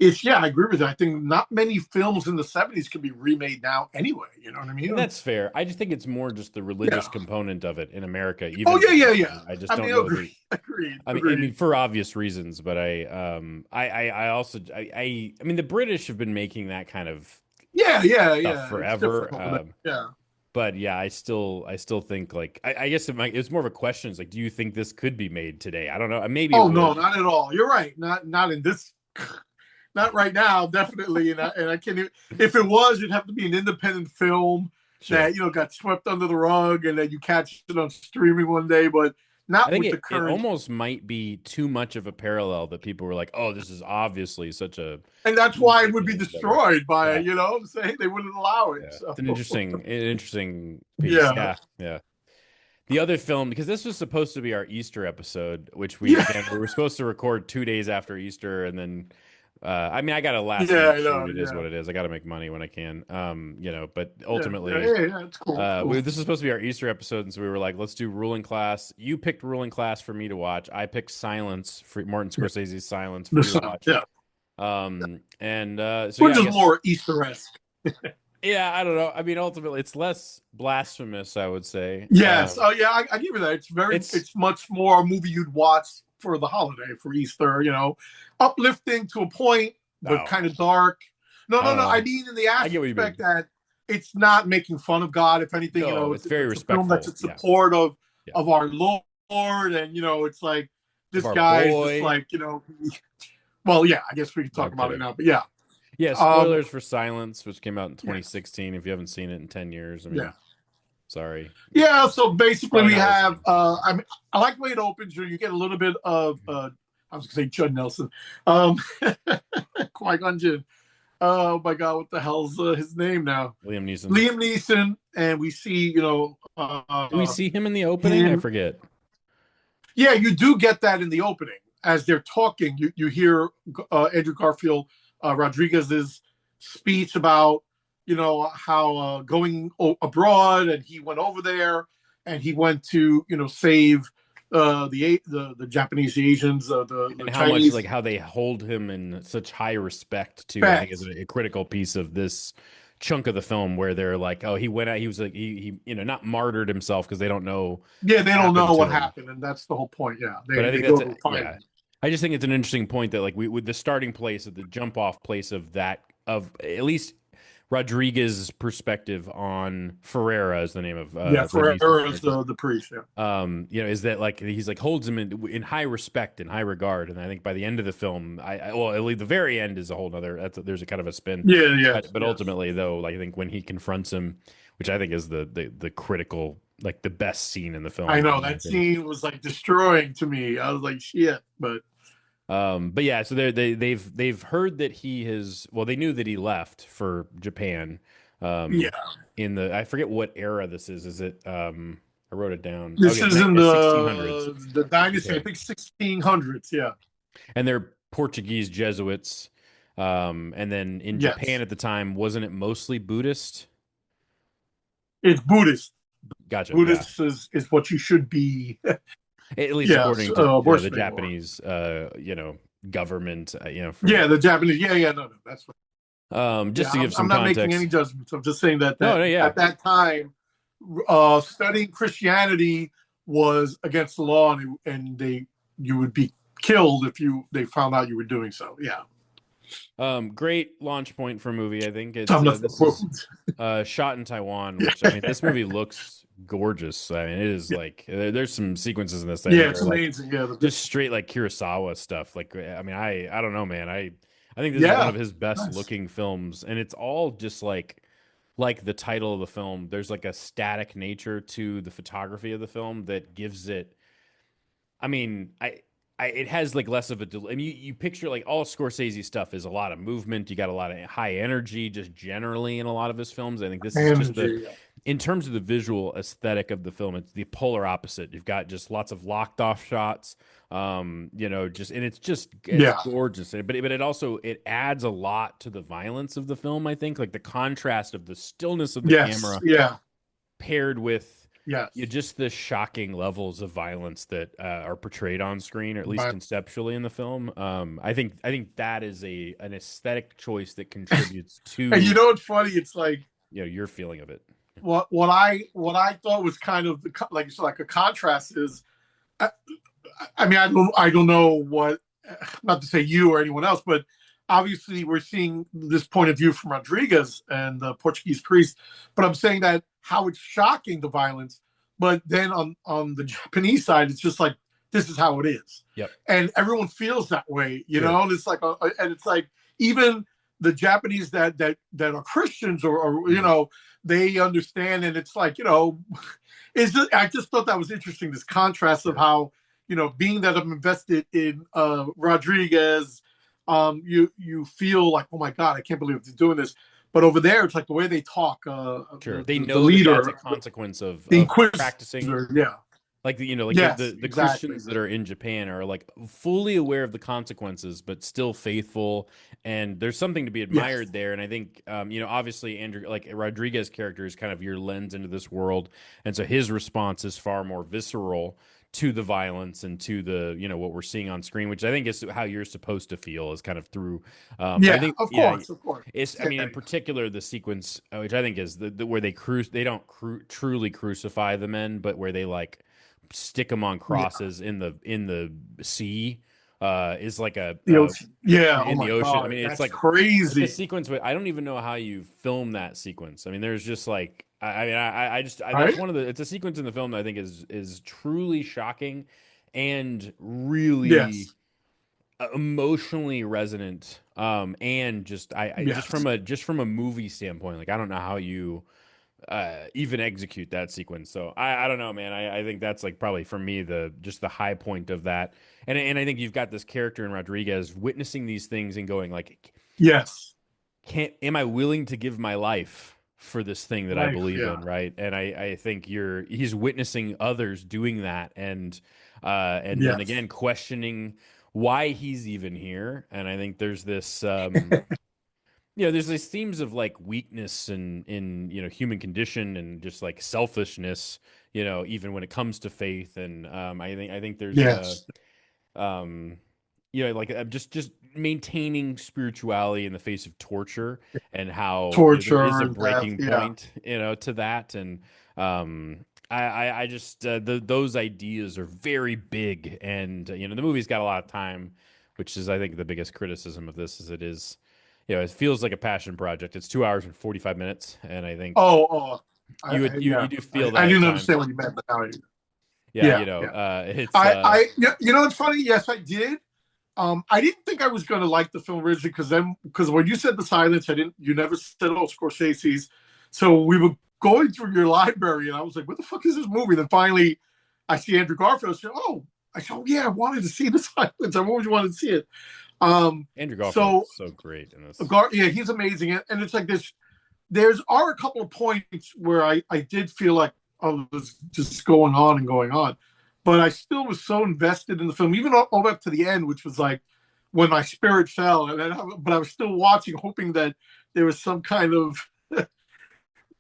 S2: I agree with you. I think not many films in the '70s can be remade now anyway. You know what I
S1: And
S2: mean?
S1: that's fair. I just think it's more just the
S2: Yeah.
S1: religious component of it in America,
S2: Oh
S1: even
S2: yeah, yeah,
S1: today.
S2: yeah.
S1: I just
S2: I
S1: don't
S2: mean,
S1: know
S2: agreed,
S1: that.
S2: agreed,
S1: I mean,
S2: agreed.
S1: for obvious reasons, but I also, I mean, the British have been making that kind of
S2: Yeah, yeah,
S1: stuff
S2: yeah. It's different
S1: forever.
S2: over there. Yeah.
S1: But yeah, I still think like, I guess it's more of a question. It's like, do you think this could be made today? I don't know. Maybe it
S2: Oh no,
S1: would.
S2: not at all. You're right. Not in this. Not right now, definitely. And I can't. If it was, it'd have to be an independent film
S1: Sure.
S2: that got swept under the rug and that you catch it on streaming one day, but
S1: I
S2: not
S1: think
S2: with the
S1: it
S2: current.
S1: almost might be too much of a parallel that people were like, oh, this is obviously such a
S2: And that's why it would be
S1: ridiculous whatever.
S2: destroyed by
S1: Yeah.
S2: I'm saying they wouldn't allow it.
S1: Yeah.
S2: So
S1: It's an interesting piece.
S2: yeah,
S1: Yeah. Yeah. The other film, because this was supposed to be our Easter episode, which
S2: yeah,
S1: we were supposed to record 2 days after Easter, and then, I mean, I got a last
S2: yeah.
S1: minute
S2: I
S1: shoot.
S2: know.
S1: It is
S2: Yeah,
S1: what it is. I got to make money when I can. But
S2: yeah, yeah,
S1: ultimately,
S2: yeah, yeah. It's cool. It's cool.
S1: this was supposed to be our Easter episode, and so we were like, let's do Ruling Class. You picked Ruling Class for me to watch. I picked Silence for Martin
S2: Yeah.
S1: Scorsese's Silence for
S2: The
S1: you to
S2: sun.
S1: watch.
S2: Yeah.
S1: So
S2: which
S1: yeah, I
S2: is
S1: guess
S2: more Easter-esque.
S1: yeah, I don't know. I mean, ultimately, it's less blasphemous, I would say.
S2: Yes. Oh, yeah. I give you that.
S1: It's
S2: It's much more a movie you'd watch for the holiday, for Easter. Uplifting to a point, but
S1: oh,
S2: kind of dark. No,
S1: I
S2: no,
S1: don't
S2: no. I
S1: know.
S2: mean, in the
S1: I get what you
S2: aspect
S1: mean.
S2: that it's not making fun of God. If anything,
S1: No, it's very
S2: it's a film that's
S1: respectful.
S2: in
S1: Yeah,
S2: support
S1: yeah.
S2: of our Lord, and it's like
S1: Of
S2: this
S1: our
S2: guy is just
S1: boy.
S2: like well, yeah. I guess we can
S1: No,
S2: talk
S1: I'm
S2: about it
S1: kidding.
S2: now, but yeah,
S1: Yeah,
S2: um,
S1: spoilers for Silence, which came out in
S2: yeah,
S1: 2016. If you haven't seen it in 10 years, I
S2: yeah.
S1: mean, sorry.
S2: Yeah, so basically
S1: Probably
S2: we
S1: not worth
S2: have
S1: seeing.
S2: I like the way it opens. You get a little bit of I was gonna say Judd Nelson, um, Qui-Gon Jinn. Oh my God, what the hell's his name now?
S1: Liam Neeson.
S2: Liam Neeson, and we see
S1: Do we see him in the opening? I
S2: him.
S1: forget.
S2: Yeah, you do get that in the opening as they're talking. You hear Andrew Garfield Rodriguez's speech about how going abroad, and he went over there and he went to save the Japanese, the Asians, the
S1: And how much like
S2: Chinese.
S1: how they hold him in such high respect too, I think is
S2: Facts.
S1: a critical piece of this chunk of the film where they're like, oh, he went out, he was like he not martyred himself because they don't know
S2: Yeah,
S1: what
S2: they don't
S1: happened
S2: know what
S1: to him.
S2: happened, and that's the whole point. Yeah,
S1: But I
S2: they
S1: think
S2: go
S1: that's
S2: to find
S1: yeah.
S2: him.
S1: I just think it's an interesting point that like we with the starting place of the jump off place of that of at least Rodriguez's perspective on Ferreira is the name of
S2: Yeah,
S1: Liam Neeson's
S2: Ferreira's
S1: character.
S2: the priest. Yeah,
S1: Is that like he's like holds him in high respect and high regard, and I think by the end of the film, well, at least the very end is a whole nother. There's a kind of a spin,
S2: yeah, yes,
S1: but
S2: yes.
S1: ultimately though, like I think when he confronts him, which I think is the critical, like the best scene in the
S2: I
S1: film,
S2: know
S1: in my
S2: that
S1: opinion.
S2: scene was like destroying to me. I was like, shit. But
S1: But yeah, so they've heard that he has. Well, they knew that he left for Japan.
S2: yeah,
S1: Um, in the I forget what era this is. Is it? I wrote it down.
S2: this
S1: Okay,
S2: is in
S1: 1600s
S2: the dynasty. I
S1: Japan,
S2: think 1600s. Yeah.
S1: and they're Portuguese Jesuits. And then in Japan
S2: Yes,
S1: at the time, wasn't it mostly Buddhist?
S2: it's Buddhist.
S1: Gotcha. Yeah,
S2: Buddhist is what you should be.
S1: at least
S2: Yes,
S1: according to the
S2: worshiping or
S1: Japanese, government. For
S2: yeah, the Japanese. Yeah, yeah, no, no, that's right.
S1: just
S2: Yeah,
S1: to give
S2: I'm
S1: some
S2: not making any
S1: context.
S2: judgments. I'm just saying that
S1: No, no, yeah.
S2: at that time, studying Christianity was against the law, and they you would be killed if they found out you were doing so. Yeah,
S1: Great launch point for a movie. I think
S2: so
S1: it's
S2: I'm not
S1: this is
S2: approved.
S1: shot in Taiwan, which I mean, this movie looks gorgeous. I mean, it is like there's some sequences in this that I
S2: Yeah,
S1: think
S2: it's
S1: are like
S2: amazing. Yeah,
S1: just straight like Kurosawa stuff. Like, I mean, I don't know, man. I think this is one
S2: yeah,
S1: of his best
S2: nice.
S1: looking films, and it's all just like the title of the film. There's like a static nature to the photography of the film that gives it. I mean, it has like less of a. I mean, you picture like all Scorsese stuff is a lot of movement. You got a lot of high energy, just generally in a lot of his films. I think this is just
S2: Energy. Yeah.
S1: in terms of the visual aesthetic of the film, it's the polar opposite. You've got just lots of locked off shots. Just and it's
S2: Yeah.
S1: gorgeous. But it also it adds a lot to the violence of the film. I think like the contrast of the stillness of the
S2: Yes.
S1: camera
S2: Yeah.
S1: paired with
S2: Yes.
S1: just the shocking levels of violence that are portrayed on screen, or at least
S2: But
S1: conceptually in the film. I think that is a an aesthetic choice that contributes
S2: and you
S1: to
S2: know what's funny? It's like
S1: your feeling of it.
S2: what I thought was kind of like you said, like a contrast is. I, I mean, I don't know what. Not to say you or anyone else, but obviously we're seeing this point of view from Rodriguez and the Portuguese priest. But I'm saying that how it's shocking the violence, but then on the Japanese side, it's just like this is how it is,
S1: Yep.
S2: and everyone feels that way,
S1: Sure.
S2: And it's like, and it's like even the Japanese that are Christians or
S1: Mhm.
S2: they understand, and it's like I just thought that was interesting. This contrast of
S1: Sure.
S2: how being that I'm invested in Rodriguez, you feel like, oh my God, I can't believe they're doing this. But over there, it's like the way they talk.
S1: Sure. They
S2: The
S1: know that that's a
S2: leader,
S1: consequence
S2: the
S1: of practicing.
S2: Inquisitor, yeah,
S1: Like
S2: yes,
S1: the
S2: exactly,
S1: Christians that are in Japan are like fully aware of the consequences, but still faithful. And there's something to be
S2: yes,
S1: admired there. And I think, obviously Andrew, like Rodriguez character is kind of your lens into this world. And so his response is far more visceral to the violence and to the what we're seeing on screen, which I think is how you're supposed to feel is kind of through. But I
S2: Yeah,
S1: think
S2: of course, of course.
S1: it's I
S2: Yeah,
S1: mean in particular the sequence which I think is the where they don't truly crucify the men, but where they like stick them on
S2: yeah.
S1: crosses in the sea is like
S2: The ocean. Yeah. Oh
S1: in the
S2: my
S1: ocean. I
S2: God,
S1: mean,
S2: that's
S1: it's a
S2: crazy.
S1: sequence, but I don't even know how you film that sequence. I mean, there's just like I mean, that's
S2: Right?
S1: one of the it's a sequence in the film that I think is truly shocking and really
S2: Yes.
S1: emotionally resonant. And I
S2: Yes.
S1: just from a movie standpoint, like I don't know how you even execute that sequence. So I don't know, man. I think that's like probably for me the just the high point of that. And I think you've got this character in Rodriguez witnessing these things and going like,
S2: Yes.
S1: can't am I willing to give my life for this thing that I
S2: Life.
S1: believe
S2: Yeah.
S1: in, right? And I think he's witnessing others doing that and
S2: Yes.
S1: again questioning why he's even here. And I think there's this there's these themes of like weakness and in human condition and just like selfishness, even when it comes to faith. And I think there's
S2: Yes.
S1: um like just maintaining spirituality in the face of torture and how there is
S2: Torture
S1: a
S2: and death.
S1: breaking
S2: Yeah.
S1: point to that. And I just those ideas are very big. And the movie's got a lot of time, which is I think the biggest criticism of this is it is it feels like a passion project. It's 2 hours and 45 minutes, and I think
S2: Oh. Oh.
S1: you
S2: Yeah.
S1: do feel
S2: I
S1: that at
S2: didn't
S1: times.
S2: understand what you meant, but now I do.
S1: Yeah,
S2: Yeah. Yeah.
S1: it's
S2: You know, it's funny. Yes, I did. I didn't think I was going to like the film originally because when you said The Silence, I didn't. You never said oh Scorsese's. So we were going through your library, and I was like, "What the fuck is this movie?" Then finally, I see Andrew Garfield. I said, "Oh yeah, I wanted to see The Silence. I always wanted to see it."
S1: Andrew
S2: So
S1: Garfield's so great in this.
S2: Yeah, he's amazing, and it's like this. Are a couple of points where I did feel like I was just going on and going on, but I still was so invested in the film, even all up to the end, which was like when my spirit fell. But I was still watching, hoping that there was some kind of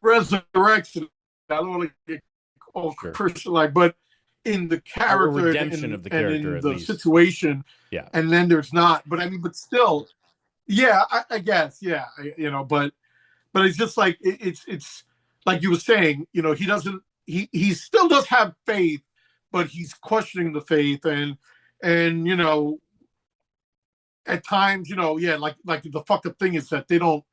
S2: resurrection. I don't want to get all
S1: Sure.
S2: Christian like, but in the
S1: A
S2: character
S1: redemption of the
S2: and
S1: character
S2: in
S1: at
S2: the
S1: least.
S2: situation,
S1: Yeah.
S2: and then there's not. But I mean, but still, yeah, I guess, yeah, but it's just like it's like you were saying, he doesn't he still does have faith, but he's questioning the faith and at times, yeah, like the fucked up thing is that they don't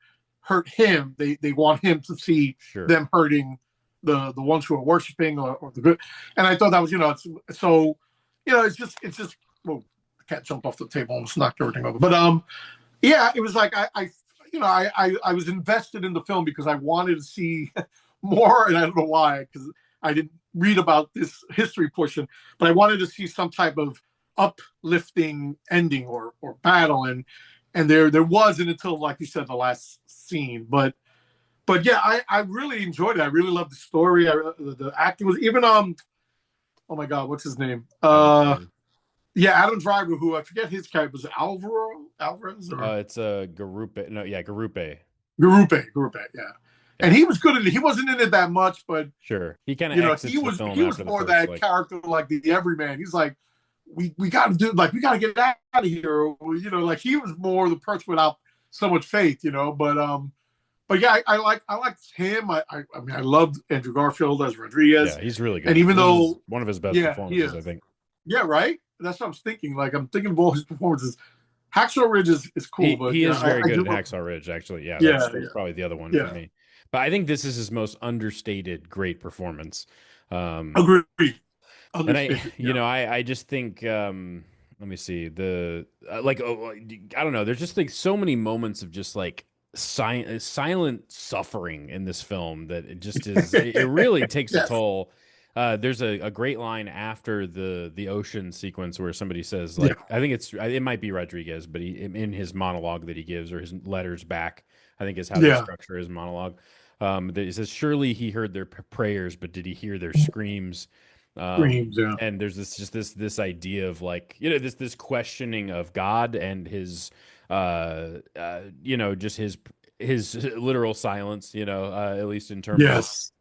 S2: hurt him. They want him to see
S1: Sure.
S2: them hurting the ones who are worshiping or the good. And I thought that was, it's so, it's just well, the cat jumped off the table, almost knocked everything over. But yeah, it was like I was invested in the film because I wanted to see more, and I don't know why, because I didn't read about this history portion, but I wanted to see some type of uplifting ending or battle, and there wasn't until, like you said, the last scene. But yeah, I really enjoyed it. I really loved the story. The acting was even oh my god, what's his name?
S1: Adam Driver.
S2: Yeah, Adam Driver, who I forget his character was, Alvaro Alvarez or
S1: It's Garupe. No, yeah, Garupe.
S2: Garupe, yeah. And
S1: Yeah,
S2: he was good in it. He wasn't in it that much, but
S1: sure. He kind of
S2: he
S1: exits the
S2: was
S1: film
S2: he was
S1: after the
S2: more
S1: first
S2: that
S1: like
S2: character like the everyman. He's like, we got to do, like, we got to get out of here. Or, like he was more the person without so much faith, But yeah, I liked him. I mean, I loved Andrew Garfield as
S1: yeah,
S2: Rodriguez,
S1: he's really
S2: and
S1: good.
S2: even
S1: This is
S2: though,
S1: one of his best
S2: yeah, he
S1: performances, I
S2: is.
S1: think.
S2: Yeah, right. That's what I'm thinking. Like I'm thinking of all his performances. Hacksaw Ridge is cool, but
S1: He is very
S2: I
S1: good
S2: do
S1: in
S2: love.
S1: Hacksaw Ridge, actually. Yeah,
S2: Yeah,
S1: that's probably the other one for
S2: yeah.
S1: me. But I think this is his most understated great performance. Um,
S2: Agree.
S1: and I,
S2: Understated. Yeah.
S1: I just think, let me see I don't know. There's just like so many moments of just like silent suffering in this film that it just is. It really takes a
S2: Yes.
S1: toll. There's a great line after the ocean sequence where somebody says
S2: Yeah.
S1: like I think it might be Rodriguez, but he in his monologue that he gives or his letters back, I think is how they
S2: Yeah.
S1: structure his monologue. That he says, "Surely he heard their prayers, but did he hear their screams?"
S2: Screams. Yeah.
S1: And there's this idea of like this questioning of God and his just his literal silence, at least in terms of
S2: Yes.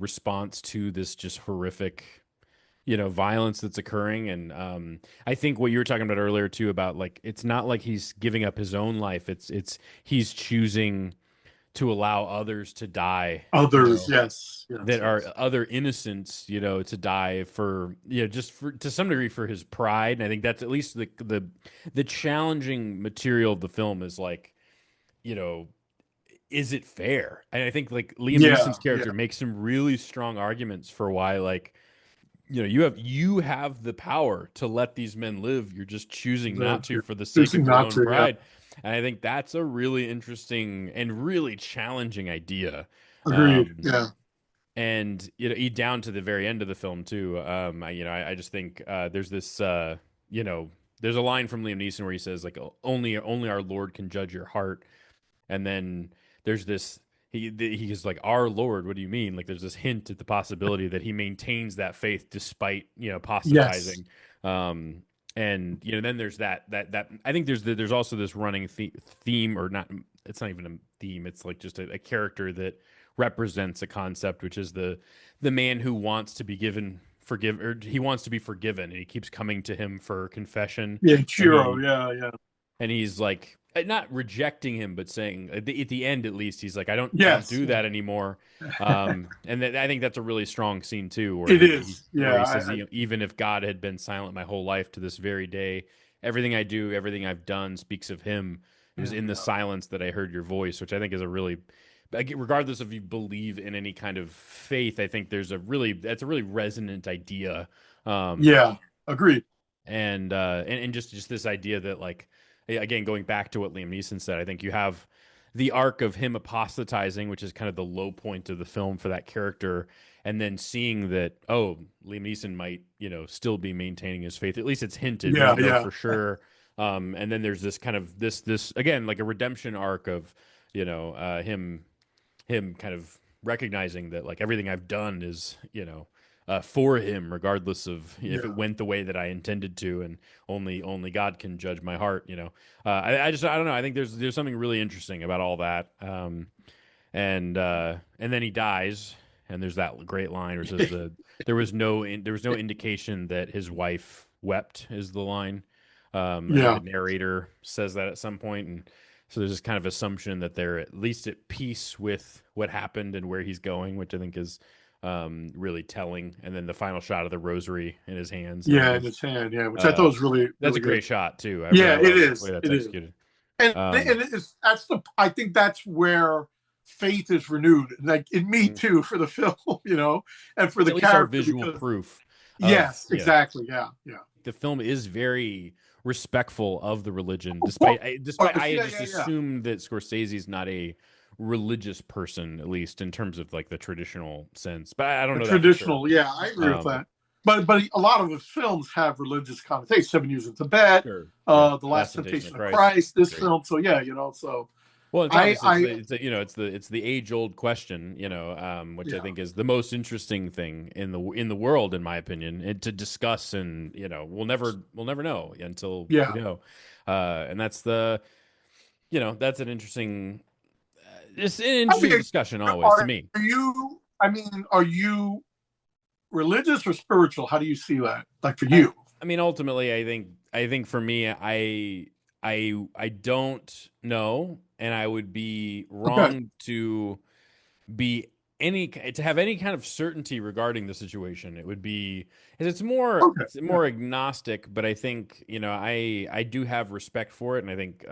S1: response to this just horrific violence that's occurring. And I think what you were talking about earlier too about like it's not like he's giving up his own life. It's he's choosing to allow others to die,
S2: Others, yes, yes,
S1: that are
S2: yes.
S1: other innocents, to die for, just for to some degree for his pride. And I think that's at least the challenging material of the film is like, you know, is it fair? And I think like Liam
S2: Yeah,
S1: Neeson's
S2: yeah.
S1: character makes some really strong arguments for why, like, you have the power to let these men live. You're just choosing not to
S2: Yeah.
S1: for the sake
S2: Choosing
S1: of your
S2: not
S1: own
S2: to, yeah.
S1: pride. And I think that's a really interesting and really challenging idea.
S2: Agreed.
S1: Um,
S2: Yeah.
S1: and down to the very end of the film too. I just think there's this there's a line from Liam Neeson where he says like only our Lord can judge your heart. And then there's this he's like, our Lord, what do you mean? Like there's this hint at the possibility that he maintains that faith despite
S2: Yes.
S1: apostatizing. um and then there's that I think there's also this running theme, or not, it's not even a theme, it's like just a character that represents a concept, which is the man who wants to be given forgive, or he wants to be forgiven, and he keeps coming to him for confession.
S2: Yeah,
S1: and
S2: Chiro.
S1: he
S2: Yeah, yeah.
S1: and he's like, not rejecting him, but saying at the end, at least, he's like, I don't
S2: Yes.
S1: do
S2: Yeah.
S1: that anymore. And I think that's a really strong scene too, where
S2: It
S1: he
S2: is.
S1: where
S2: Yeah.
S1: he says, even if God had been silent my whole life to this very day, everything I do, everything I've done speaks of him. It was in the
S2: Yeah.
S1: silence that I heard your voice, which I think is a really, regardless if you believe in any kind of faith, I think that's a really resonant idea. Um,
S2: Yeah. Agreed.
S1: and just this idea that, like, again, going back to what Liam Neeson said, I think you have the arc of him apostatizing, which is kind of the low point of the film for that character, and then seeing that, oh, Liam Neeson might still be maintaining his faith, at least it's hinted, we
S2: Yeah.
S1: don't know
S2: Yeah.
S1: for sure. And then there's this kind of this again, like a redemption arc of him kind of recognizing that, like, everything I've done is for him, regardless of if it
S2: Yeah.
S1: went the way that I intended to, and only God can judge my heart. I don't know. I think there's something really interesting about all that. And then he dies, and there's that great line where it says there was no indication that his wife wept, is the line. I think the
S2: Yeah.
S1: narrator says that at some point, and so there's this kind of assumption that they're at least at peace with what happened and where he's going, which I think is really telling. And then the final shot of the rosary in his hands, I think
S2: Yeah. In
S1: is
S2: its hand. Yeah. Which I thought
S1: uh,
S2: was really,
S1: that's a
S2: really good.
S1: great shot too. I
S2: Yeah.
S1: really
S2: It
S1: love the way
S2: is.
S1: that's
S2: It is.
S1: executed.
S2: And it's that's the. I think that's where faith is renewed, like in me too, for the film, and for
S1: It's
S2: the
S1: at least our
S2: character
S1: visual
S2: because
S1: proof of,
S2: yes, exactly. Yeah. Yeah.
S1: the film is very respectful of the religion,
S2: Of
S1: despite
S2: course.
S1: I had
S2: Yeah.
S1: just
S2: Yeah. Yeah.
S1: assumed that Scorsese's not a religious person, at least in terms of like the traditional sense. But I don't
S2: The
S1: know that for sure.
S2: traditional, yeah, I agree with
S1: Um,
S2: that. But a lot of his films have religious connotations. 7 Years in Tibet,
S1: sure, yeah.
S2: The
S1: Last
S2: Last
S1: Temptation of
S2: Temptation of
S1: Christ,
S2: Christ, this
S1: great.
S2: film. So yeah, so
S1: Well, it's
S2: I
S1: obviously
S2: I
S1: it's the age old question, which I
S2: yeah,
S1: think is the most interesting thing in the world, in my opinion, and to discuss. And we'll never know until we
S2: yeah.
S1: know. And that's an interesting, it's an
S2: I
S1: interesting
S2: mean,
S1: discussion always to
S2: are
S1: me.
S2: you? I mean, are you religious or spiritual? How do you see that? Like for
S1: I
S2: you?
S1: I mean, ultimately, I think for me, I don't know, and I would be
S2: Okay.
S1: wrong be to have any kind of certainty regarding the situation. It would be, it's more
S2: Okay.
S1: it's
S2: Yeah.
S1: more agnostic, but I think I do have respect for it, and I think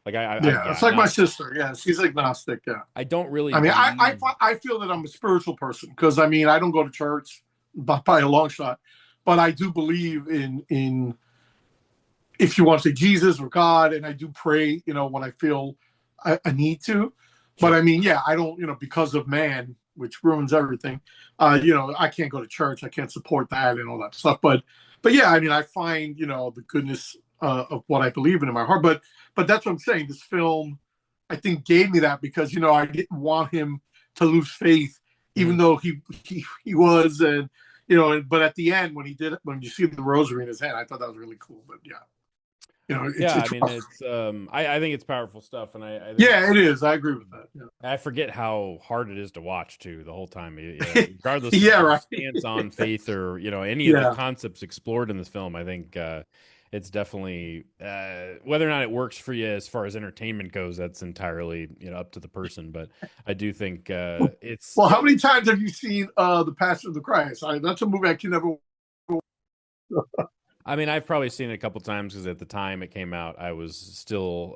S1: like
S2: Yeah.
S1: yeah,
S2: It's
S1: I'm
S2: like my
S1: not,
S2: sister. Yeah, she's agnostic. Yeah.
S1: I don't really
S2: I mean,
S1: believe.
S2: I feel that I'm a spiritual person because I mean I don't go to church by a long shot, but I do believe in if you want to say Jesus or God, and I do pray, when I feel I need to. But
S1: Sure.
S2: I mean, yeah, I don't, because of man, which ruins everything. I can't go to church, I can't support that and all that stuff. But yeah, I mean, I find the goodness of what I believe in my heart. But that's what I'm saying. This film, I think, gave me that because I didn't want him to lose faith, even
S1: Mhm.
S2: though he was, and but at the end when he did it, when you see the rosary in his hand, I thought that was really cool. But yeah.
S1: Yeah, I
S2: It's
S1: mean,
S2: rough.
S1: I think it's powerful stuff, and I think
S2: Yeah, it is. I agree with that. Yeah,
S1: I forget how hard it is to watch too the whole time. Regardless of
S2: yeah,
S1: your
S2: right.
S1: stance on faith or any of the
S2: Yeah.
S1: concepts explored in this film, I think it's definitely whether or not it works for you as far as entertainment goes. That's entirely up to the person. But I do think it's
S2: Well, how many times have you seen The Passion of the Christ? That's a movie I can never.
S1: I mean, I've probably seen it a couple times because at the time it came out, I was still,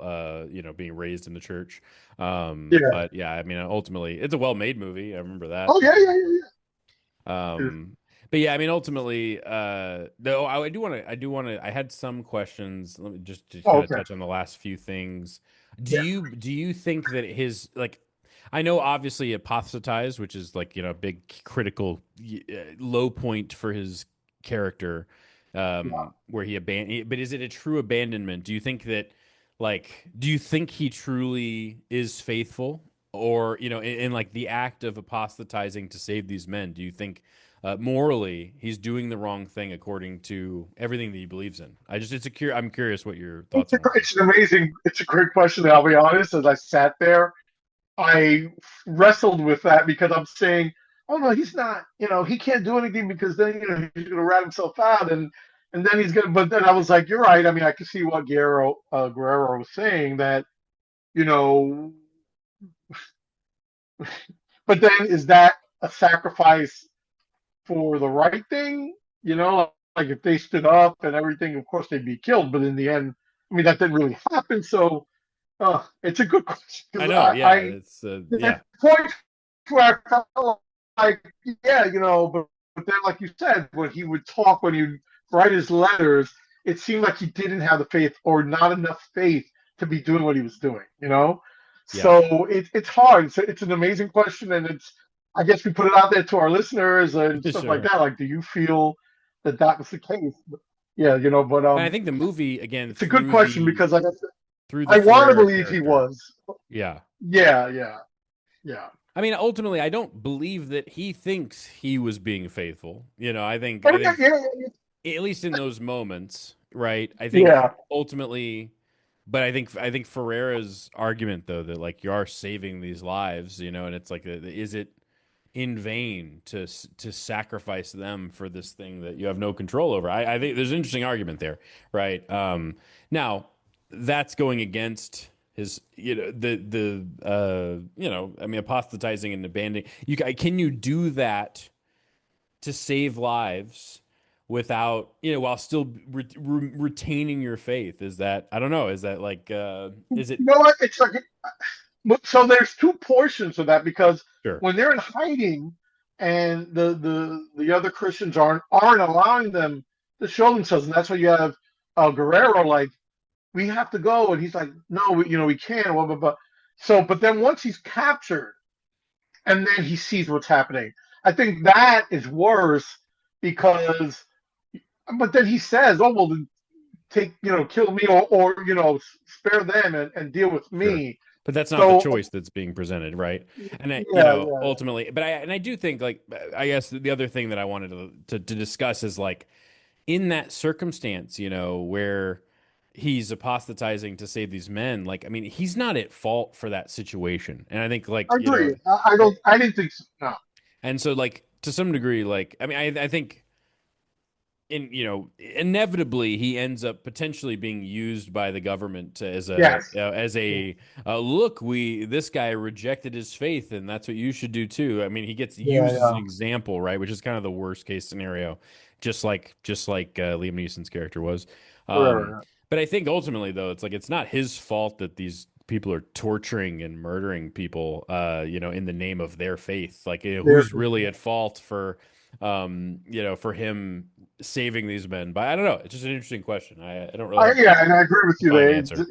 S1: being raised in the church.
S2: Yeah.
S1: But yeah, I mean, ultimately, it's a well-made movie. I remember that.
S2: Oh yeah, yeah, yeah, yeah.
S1: Um, but yeah, I mean, ultimately, though, I had some questions. Let me just to
S2: Oh,
S1: kind of
S2: okay.
S1: touch on the last few things.
S2: Yeah.
S1: Do you think that his like, I know obviously apostatized, which is like a big critical low point for his character,
S2: Yeah.
S1: where he abandoned. But is it a true abandonment? Do you think that, like, do you think he truly is faithful? Or in like the act of apostatizing to save these men, do you think morally he's doing the wrong thing according to everything that he believes in? I'm curious what your thoughts are on that.
S2: It's a great question. I'll be honest. As I sat there, I wrestled with that because I'm saying, oh no, he's not. He can't do anything because then he's going to rat himself out, and then he's going to. But then I was like, you're right. I mean, I could see what Guerrero was saying that you know. But then is that a sacrifice for the right thing? Like if they stood up and everything, of course they'd be killed. But in the end, I mean, that didn't really happen. So it's a good question
S1: I
S2: because
S1: know, yeah,
S2: I
S1: it's
S2: there's
S1: yeah,
S2: points where I felt like, yeah, but then, like you said, when he would talk, when he'd write his letters, it seemed like he didn't have the faith or not enough faith to be doing what he was doing.
S1: yeah,
S2: So it's hard. It's an amazing question, and I guess we put it out there to our listeners and stuff like
S1: sure.
S2: that. Like, do you feel that was the case? Yeah, but
S1: And I think the movie again
S2: it's a good question because
S1: through the
S2: I want to
S1: Ferrera
S2: believe he
S1: character.
S2: was.
S1: Yeah,
S2: Yeah, yeah, yeah.
S1: I mean, ultimately, I don't believe that he thinks he was being faithful. I
S2: Oh, yeah,
S1: think
S2: yeah,
S1: at least in those moments, right? I think
S2: yeah.
S1: ultimately, but I think Ferreira's argument though that like you are saving these lives, and it's like, is it in vain to sacrifice them for this thing that you have no control over? I think there's an interesting argument there, right? Now that's going against his, I mean, apostatizing and abandoning. Can you do that to save lives without while still retaining your faith? Is that, I don't know, is that like is it?
S2: You know what? It's like so. There's two portions of that because
S1: Sure.
S2: when they're in hiding and the other Christians aren't allowing them to show themselves, and that's why you have Guerrero like we have to go, and he's like, no, we can't. Blah, blah, blah. So, but then once he's captured, and then he sees what's happening, I think that is worse because. But then he says, "Oh well, then kill me or spare them and deal with
S1: Sure.
S2: me."
S1: But that's not the
S2: So
S1: choice that's being presented, right? And
S2: yeah, yeah,
S1: ultimately, but I do think, like, I guess the other thing that I wanted to discuss is like in that circumstance, where he's apostatizing to save these men. Like, I mean, he's not at fault for that situation, and I think, like,
S2: I agree. I don't. I didn't think so. No.
S1: and so, like, to some degree, like, I mean, I think inevitably he ends up potentially being used by the government
S2: Yes.
S1: as a look, we this guy rejected his faith and that's what you should do too. I mean, he gets
S2: Yeah,
S1: used as an
S2: yeah.
S1: example, right, which is kind of the worst case scenario, just like Liam Neeson's character was. um
S2: Right.
S1: but I think ultimately though it's like it's not his fault that these people are torturing and murdering people in the name of their faith. Like,
S2: There.
S1: who's really at fault for him saving these men? But I don't know. It's just an interesting question. I don't really have
S2: Yeah, and I agree with
S1: a
S2: you
S1: fine
S2: there.
S1: answer.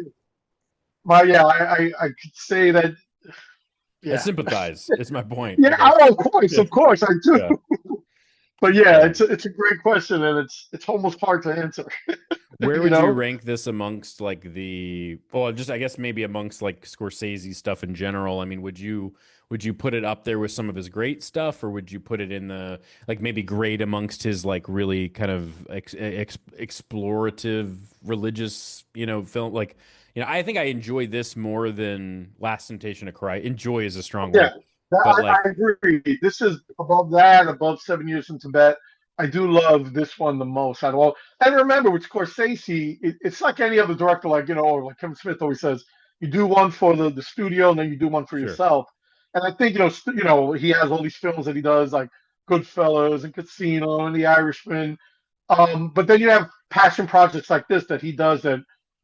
S2: But yeah, I could say that.
S1: I
S2: Yeah.
S1: sympathize. It's my point, I
S2: Yeah.
S1: guess.
S2: Of course, I
S1: Yeah.
S2: do. But yeah,
S1: Yeah.
S2: it's a great question, and it's almost hard to answer.
S1: Where
S2: You
S1: would you
S2: know,
S1: rank this amongst like the, well, just I guess maybe amongst like Scorsese stuff in general? I mean, would you put it up there with some of his great stuff, or would you put it in the like maybe great amongst his like really kind of explorative religious, film? Like, I think I enjoy this more than Last Temptation of Christ. Enjoy is a strong
S2: yeah,
S1: word, but
S2: I
S1: like,
S2: agree. This is above that, above 7 Years in Tibet. I do love this one the most out of all. And remember, with Scorsese, it's like any other director, like or like Kevin Smith always says, you do one for the studio, and then you do one for
S1: sure,
S2: yourself. And I think he has all these films that he does, like Goodfellas and Casino and The Irishman. But then you have passion projects like this that he does that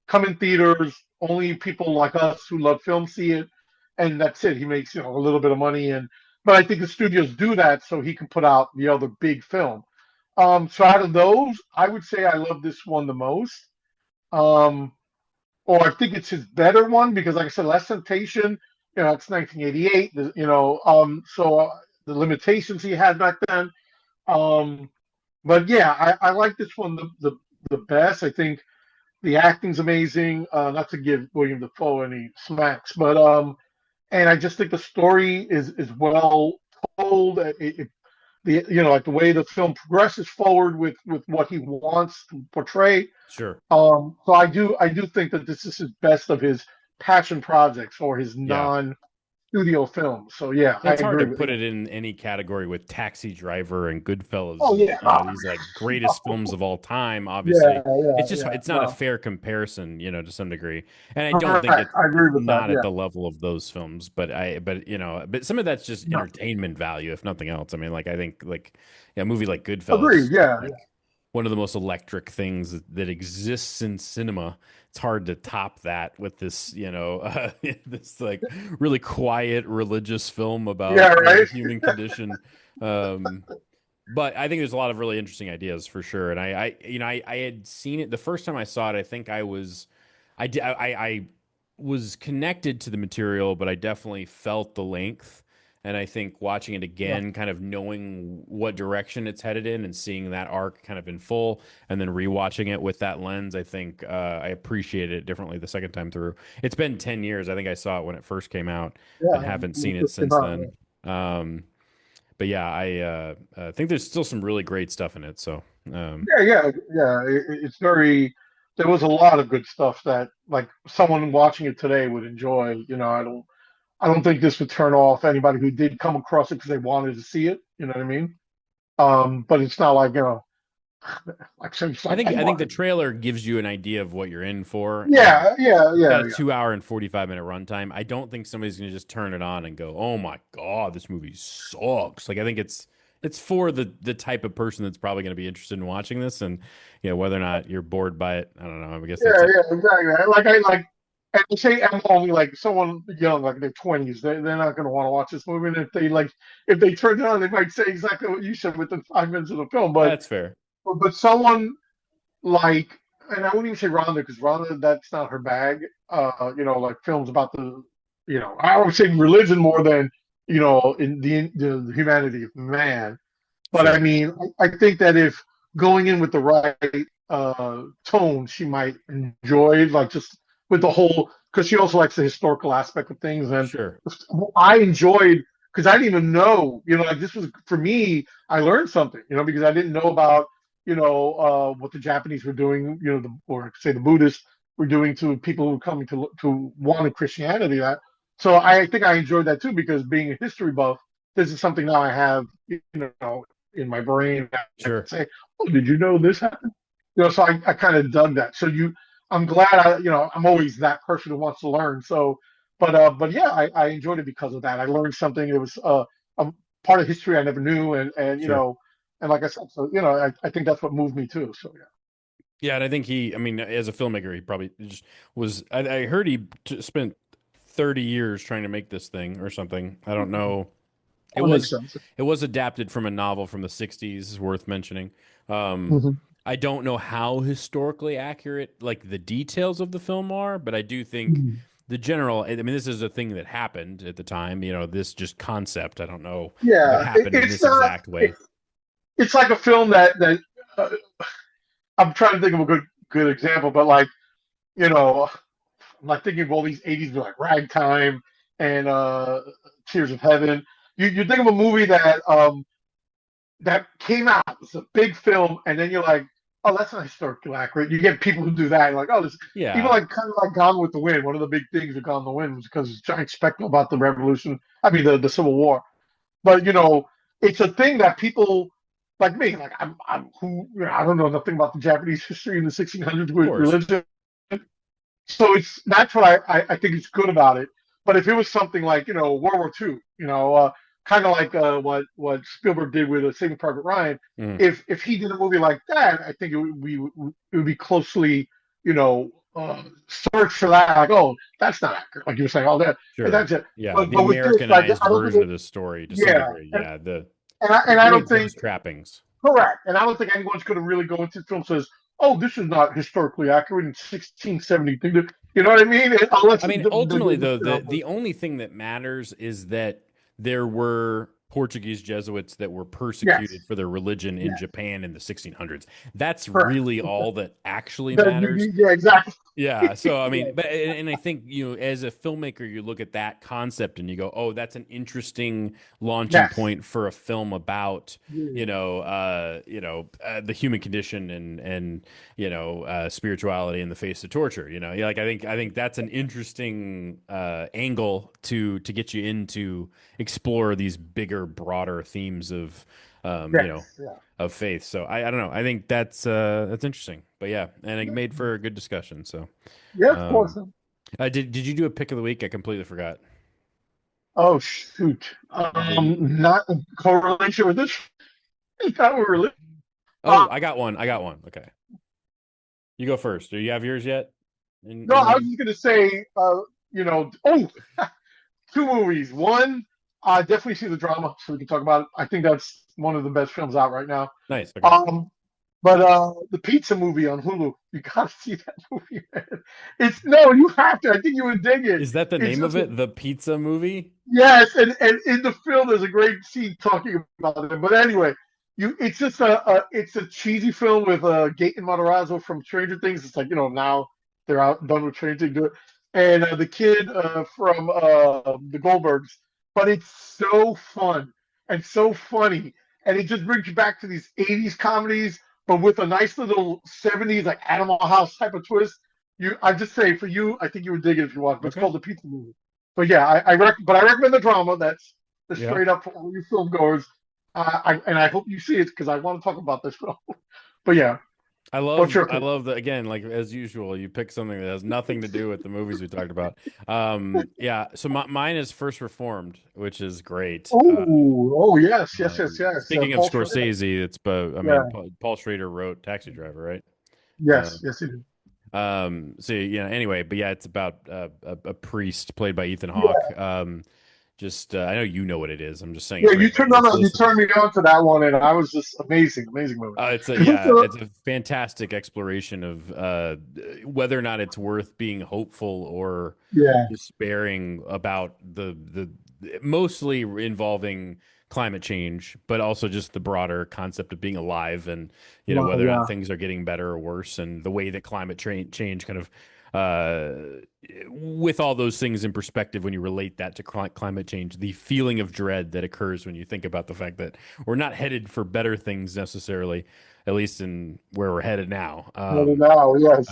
S2: come in theaters. Only people like us who love film see it, and that's it. He makes a little bit of money, but I think the studios do that so he can put out the other big film. So out of those, I would say I love this one the most. Um, or I think it's his better one because, like I said, Last Temptation, it's 1988. So the limitations he had back then. Um, but yeah, I like this one the best. I think the acting's amazing. Not to give William Dafoe any smacks, but and I just think the story is well told. Like the way the film progresses forward with what he wants to portray.
S1: sure.
S2: So I do think that this is his best of his passion projects or his
S1: Yeah.
S2: non-studio films. So yeah, I
S1: It's hard to
S2: agree with
S1: put
S2: you.
S1: it in any category with Taxi Driver and Goodfellas,
S2: Oh
S1: and
S2: yeah, oh,
S1: these like greatest films of all time.
S2: yeah,
S1: Obviously,
S2: yeah, yeah.
S1: it's not a
S2: No,
S1: fair comparison, to some degree. And I don't think
S2: correct. I
S1: it's
S2: agree with that.
S1: not at
S2: Yeah,
S1: the level of those films, but some of that's just
S2: no,
S1: entertainment value, if nothing else. I mean, like I think like a movie like
S2: agreed.
S1: Goodfellas,
S2: Yeah,
S1: like one of the most electric things that exists in cinema. It's hard to top that with this, this like really quiet religious film about
S2: yeah,
S1: the
S2: right.
S1: human condition. Um, but I think there's a lot of really interesting ideas for sure. And I had seen it the first time I saw it. I think I was connected to the material, but I definitely felt the length. And I think watching it
S2: Yeah,
S1: again, kind of knowing what direction it's headed in and seeing that arc kind of in full, and then rewatching it with that lens, I think I appreciated it differently the second time through. It's been 10 years. I think I saw it when it first came out and
S2: yeah.
S1: haven't
S2: It
S1: seen it
S2: just came
S1: since
S2: out.
S1: then. But yeah, I think there's still some really great stuff in it. So,
S2: Yeah. It's very. There was a lot of good stuff that like someone watching it today would enjoy. I don't think this would turn off anybody who did come across it because they wanted to see it. You know what I mean? But it's not like like it's like
S1: I think the
S2: anybody.
S1: trailer gives you an idea of what you're in for, and
S2: Yeah, yeah,
S1: it's got
S2: yeah,
S1: a
S2: yeah.
S1: 2 hour and 45 minute runtime. I don't think somebody's gonna just turn it on and go, "Oh my God, this movie sucks." Like I think it's for the type of person that's probably gonna be interested in watching this, and whether or not you're bored by it, I don't know. I guess that's
S2: Yeah,
S1: up.
S2: yeah, exactly. Like I like, and they say I'm only like someone young, like in their 20s. They're not going to want to watch this movie. And if they turn it on, they might say exactly what you said within 5 minutes of the film. But
S1: That's fair.
S2: but someone like, and I wouldn't even say Rhonda because Rhonda, that's not her bag. Like films about I would say religion more than in the humanity of man. But I
S1: Sure,
S2: mean, I think that if going in with the right tone, she might enjoy like just with the whole because she also likes the historical aspect of things. And
S1: sure,
S2: I enjoyed because I didn't even know, like this was for me. I learned something, because I didn't know about what the Japanese were doing, or say the Buddhists were doing to people who were coming to wanted Christianity. So I think I enjoyed that too because being a history buff, this is something now I have, in my brain. I can
S1: sure.
S2: say, "Oh, did you know this happened?" So I kind of dug that. I'm glad I'm always that person who wants to learn. So, but yeah, I enjoyed it because of that. I learned something. It was a part of history I never knew, and
S1: Sure.
S2: and like I said, so I think that's what moved me too. So yeah,
S1: Yeah, and I think I mean, as a filmmaker, he probably just was. I heard he spent 30 years trying to make this thing or something. I don't know. It
S2: that makes
S1: was
S2: sense.
S1: it was adapted from a novel from the 60s, is worth mentioning. Um,
S2: Mhm.
S1: I don't know how historically accurate like the details of the film are, but I do think
S2: Mhm.
S1: the general, I mean, this is a thing that happened at the time, this just concept. I don't know if it
S2: Yeah,
S1: happened in
S2: it's
S1: this
S2: not.
S1: exact way.
S2: It's like a film that uh, I'm trying to think of a good. good example, but like you know, I'm like thinking of all these '80s like Ragtime and Tears of Heaven. You think of a movie that came out, it's a big film, and then you're like, oh, that's not historically accurate. You get people who do that, like, oh, this even
S1: Yeah,
S2: like kind of like Gone with the Wind. One of the big things with Gone with the Wind was because it's a giant spectacle about the Revolution. I mean, the Civil War. But it's a thing that people like me, like I'm who I don't know nothing about the Japanese history in the 1600s
S1: of
S2: with
S1: course.
S2: religion. So that's what I think is good about it. But if it was something like World War II, kind of like what Spielberg did with Saving Private Ryan,
S1: Mhm.
S2: if he did a movie like that, I think it would be closely search for that. Like, oh, that's not accurate. Like you were saying, oh,
S1: Sure.
S2: that's it.
S1: Yeah,
S2: But
S1: the
S2: but with this, like
S1: Americanized
S2: I don't think
S1: version
S2: it,
S1: of the story to some
S2: yeah,
S1: degree.
S2: and
S1: Yeah,
S2: and I
S1: it
S2: don't
S1: has those
S2: think
S1: trappings.
S2: correct, and I don't think anyone's going to really go into the film and says, oh, this is not historically accurate in 1670. You know what I mean? Unless
S1: I mean, ultimately, though, the only thing that matters is that there were Portuguese Jesuits that were persecuted
S2: yes,
S1: for their religion in
S2: yes,
S1: Japan in the 1600s. That's
S2: correct.
S1: really all that actually matters.
S2: Yeah, exactly.
S1: Yeah, so I mean,
S2: Yes,
S1: but and I think as a filmmaker, you look at that concept and you go, "Oh, that's an interesting launching
S2: yes,
S1: point for a film about
S2: yeah,
S1: the human condition and spirituality in the face of torture." Yeah, like I think that's an interesting angle to get you into explore these bigger, broader themes of
S2: yes, yeah,
S1: of faith. So I don't know. I think that's interesting. But yeah, and it made for a good discussion. So
S2: yeah, of
S1: um
S2: course.
S1: did you do a pick of the week? I completely forgot.
S2: Oh shoot,
S1: Did
S2: not in correlation with this. Not really.
S1: Oh, I got one. I got one. Okay. You go first. Do you have yours yet?
S2: No,
S1: In
S2: I was
S1: there?
S2: just gonna say, oh, two movies. One, I definitely see the drama, so we can talk about it. I think that's one of the best films out right now.
S1: Nice. Okay.
S2: Um, but the pizza movie on Hulu, you gotta see that movie, man. It's no, you have to. I think you would dig it.
S1: Is that the
S2: It's
S1: name of
S2: just
S1: it? The Pizza Movie?
S2: yes, and in the film there's a great scene talking about it. But anyway, it's just it's a cheesy film with Gaten Matarazzo from Stranger Things. It's like now they're out done with Stranger Things, do it, and the kid from the Goldbergs. But it's so fun and so funny, and it just brings you back to these '80s comedies, but with a nice little '70s like Animal House type of twist. I just say for you, I think you would dig it if you watch. But it's
S1: Okay.
S2: called The Pizza Movie. But yeah, but I recommend the drama. That's the
S1: Yeah.
S2: straight up for all you film goers. And I hope you see it because I want to talk about this film. But yeah,
S1: I
S2: what's
S1: love
S2: your
S1: I
S2: pick?
S1: love that again, like as usual, you pick something that has nothing to do with the movies we talked about. Yeah, so mine is First Reformed, which is great.
S2: Oh yes, yes, yes, yes.
S1: Speaking of
S2: Paul Schrader.
S1: Scorsese, I mean,
S2: Yeah,
S1: Paul Schrader wrote Taxi Driver, right? Uh,
S2: yes, yes, he did.
S1: so anyway, but yeah, it's about a priest played by Ethan Hawke.
S2: Yeah,
S1: Just I know you know what it is. I'm just saying it
S2: yeah.
S1: for anybody that's
S2: You
S1: listening.
S2: turned me on to that one, and I was just amazing, amazing movie.
S1: It's a
S2: 'Cause
S1: yeah, it's a fantastic exploration of whether or not it's worth being hopeful or
S2: yeah,
S1: despairing about the mostly involving climate change, but also just the broader concept of being alive and
S2: wow,
S1: whether or not
S2: yeah,
S1: things are getting better or worse, and the way that change kind of uh, with all those things in perspective when you relate that to climate change, the feeling of dread that occurs when you think about the fact that we're not headed for better things necessarily, at least in where we're headed now.
S2: now, yes.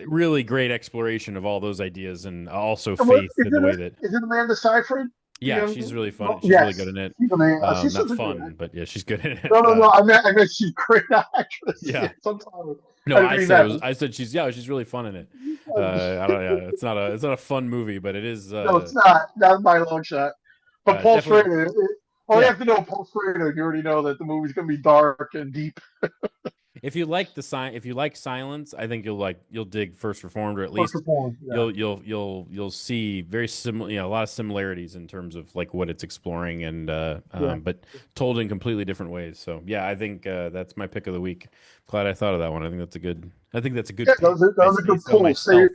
S1: Really great exploration of all those ideas and also
S2: And what,
S1: faith in the way that,
S2: is it Amanda Seyfried? The
S1: yeah, she's really
S2: well,
S1: fun. She's really good
S2: yes,
S1: in it.
S2: she's amazing. She's
S1: Not
S2: such a good
S1: fun,
S2: actress.
S1: but yeah, she's good in
S2: No,
S1: it.
S2: no, no. I meant she's a great actress.
S1: Yeah.
S2: Yes, I'm sorry.
S1: No,
S2: I didn't mean that.
S1: I said she's really fun in it. I don't, yeah, it's not a fun movie, but it is,
S2: No, it's not. Not by a long shot. But Paul
S1: definitely,
S2: Schrader, all you
S1: yeah.
S2: have to know, Paul Schrader, you already know that the movie's going to be dark and deep.
S1: If you like if you like silence, I think you'll dig First Reformed, or at
S2: Close
S1: least
S2: to yeah.
S1: you'll see very similar, a lot of similarities in terms of like what it's exploring and
S2: Yeah.
S1: but told in completely different ways. So yeah, I think that's my pick of the week. Glad I thought of that one. I think that's a
S2: Yeah,
S1: good pick.
S2: those are
S1: I
S2: good
S1: sell
S2: pulls. Save,
S1: myself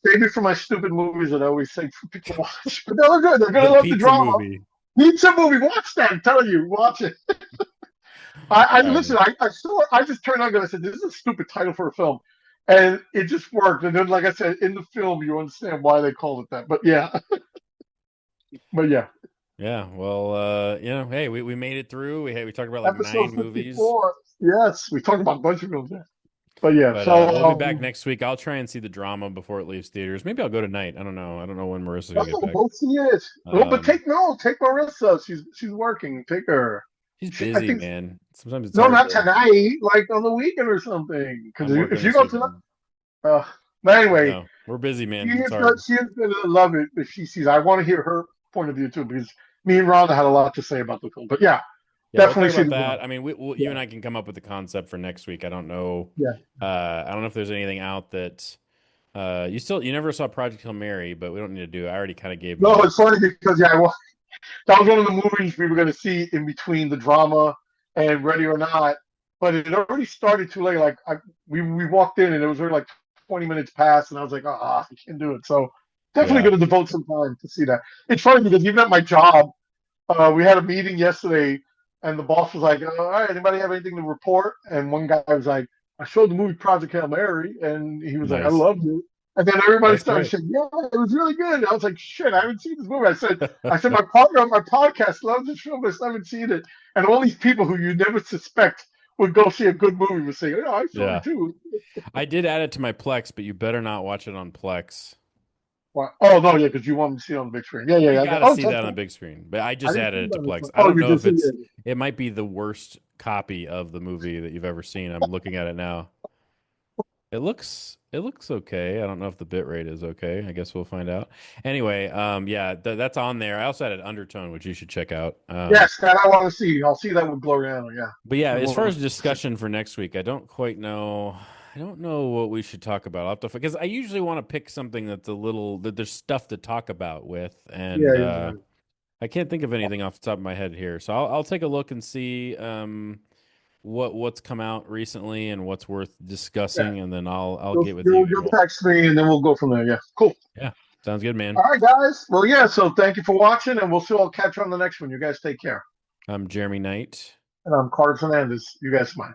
S2: save it for my stupid movies that I always say for people to watch. But they're good. They're going
S1: the
S2: to love the
S1: pizza
S2: drama.
S1: movie.
S2: Need some movie. Watch that. I'm telling you. Watch it. I
S1: Uh,
S2: listen. I saw. I just turned on and I said, "This is a stupid title for a film." and it just worked. And then, like I said, in the film, you understand why they called it that. But yeah, but yeah,
S1: Yeah, well, hey, we made it through. We talked about like
S2: episode
S1: 9 movies,
S2: 54. Yes, we talked about a bunch of films there. But yeah,
S1: but
S2: so
S1: we'll be back next week. I'll try and see the drama before it leaves theaters. Maybe I'll go tonight. I don't know. I don't know when Marissa's gonna get
S2: oh,
S1: back.
S2: we'll see it. Well, but
S1: Um,
S2: take Marissa. She's working. Take her.
S1: she's
S2: I
S1: busy,
S2: think
S1: man. Sometimes it's
S2: no,
S1: hard
S2: not
S1: to.
S2: tonight. Like on the weekend or something. Because
S1: I'm
S2: if
S1: working
S2: you
S1: this
S2: go to,
S1: weekend.
S2: but anyway,
S1: No, we're busy,
S2: she
S1: man. It's
S2: is
S1: hard.
S2: she is gonna love it if she sees. I want to hear her point of view too because me and Rhonda had a lot to say about the film. But yeah,
S1: Yeah, we'll
S2: definitely
S1: talk
S2: see
S1: about
S2: the film.
S1: that. I mean, you
S2: Yeah,
S1: and I can come up with the concept for next week. I don't know.
S2: yeah.
S1: I don't know if there's anything out that you never saw Project Hail Mary, but we don't need to do it. I already kind of gave
S2: No,
S1: my
S2: it's funny because yeah, that was one of the movies we were going to see in between the drama and Ready or Not, but it already started too late. We walked in and it was already like 20 minutes past, and I was like, I can't do it. So definitely
S1: yeah,
S2: going to devote some time to see that. It's funny because even at my job, we had a meeting yesterday, and the boss was like, "All right, anybody have anything to report?" And one guy was like, "I showed the movie Project Hail Mary," and he was like, "I
S1: nice.
S2: loved it." And then everybody
S1: That's
S2: started
S1: great.
S2: saying, "Yeah, it was really good." And I was like, "Shit, I haven't seen this movie." I said, my partner on my podcast loves this film, but I still haven't seen it." And all these people who you never suspect would go see a good movie would say, "Oh, I saw it
S1: Yeah,
S2: too."
S1: I did add it to my Plex, but you better not watch it on Plex.
S2: Well, oh no, yeah, because you want me to see it on the big screen. Yeah, yeah,
S1: You
S2: yeah.
S1: got to
S2: Oh,
S1: see
S2: so,
S1: that on the
S2: so,
S1: big screen. But I
S2: I
S1: just
S2: didn't
S1: added
S2: see
S1: it
S2: that
S1: to
S2: on the
S1: Plex.
S2: phone.
S1: I
S2: Oh,
S1: don't
S2: you
S1: know
S2: did
S1: if
S2: see
S1: it's.
S2: it.
S1: It might be the worst copy of the movie that you've ever seen. I'm looking at it now. It looks okay. I don't know if the bit rate is okay. I guess we'll find out. Anyway, yeah, that's on there. I also added Undertone, which you should check out.
S2: Yes, that I want to see. I'll see that with Gloriano. Yeah.
S1: But yeah,
S2: I
S1: as far
S2: want
S1: as
S2: to see.
S1: discussion for next week, I don't quite know. I don't know what we should talk about. I'll have to, because I usually want to pick something that's a little that there's stuff to talk about with,
S2: Yeah,
S1: and
S2: yeah, yeah.
S1: I can't think of anything off the top of my head here. So I'll take a look and see what's come out recently and what's worth
S2: Yeah.
S1: discussing, and then I'll
S2: You'll,
S1: get with you
S2: you'll,
S1: and
S2: you'll
S1: we'll.
S2: text me and then we'll go from there. Yeah. Cool.
S1: Yeah, sounds good, man.
S2: All right, guys. Well, yeah. So thank you for watching, and we'll see. I'll catch you on the next one. You guys take care.
S1: I'm Jeremy Knight.
S2: And I'm Carlos Hernandez. You guys smile.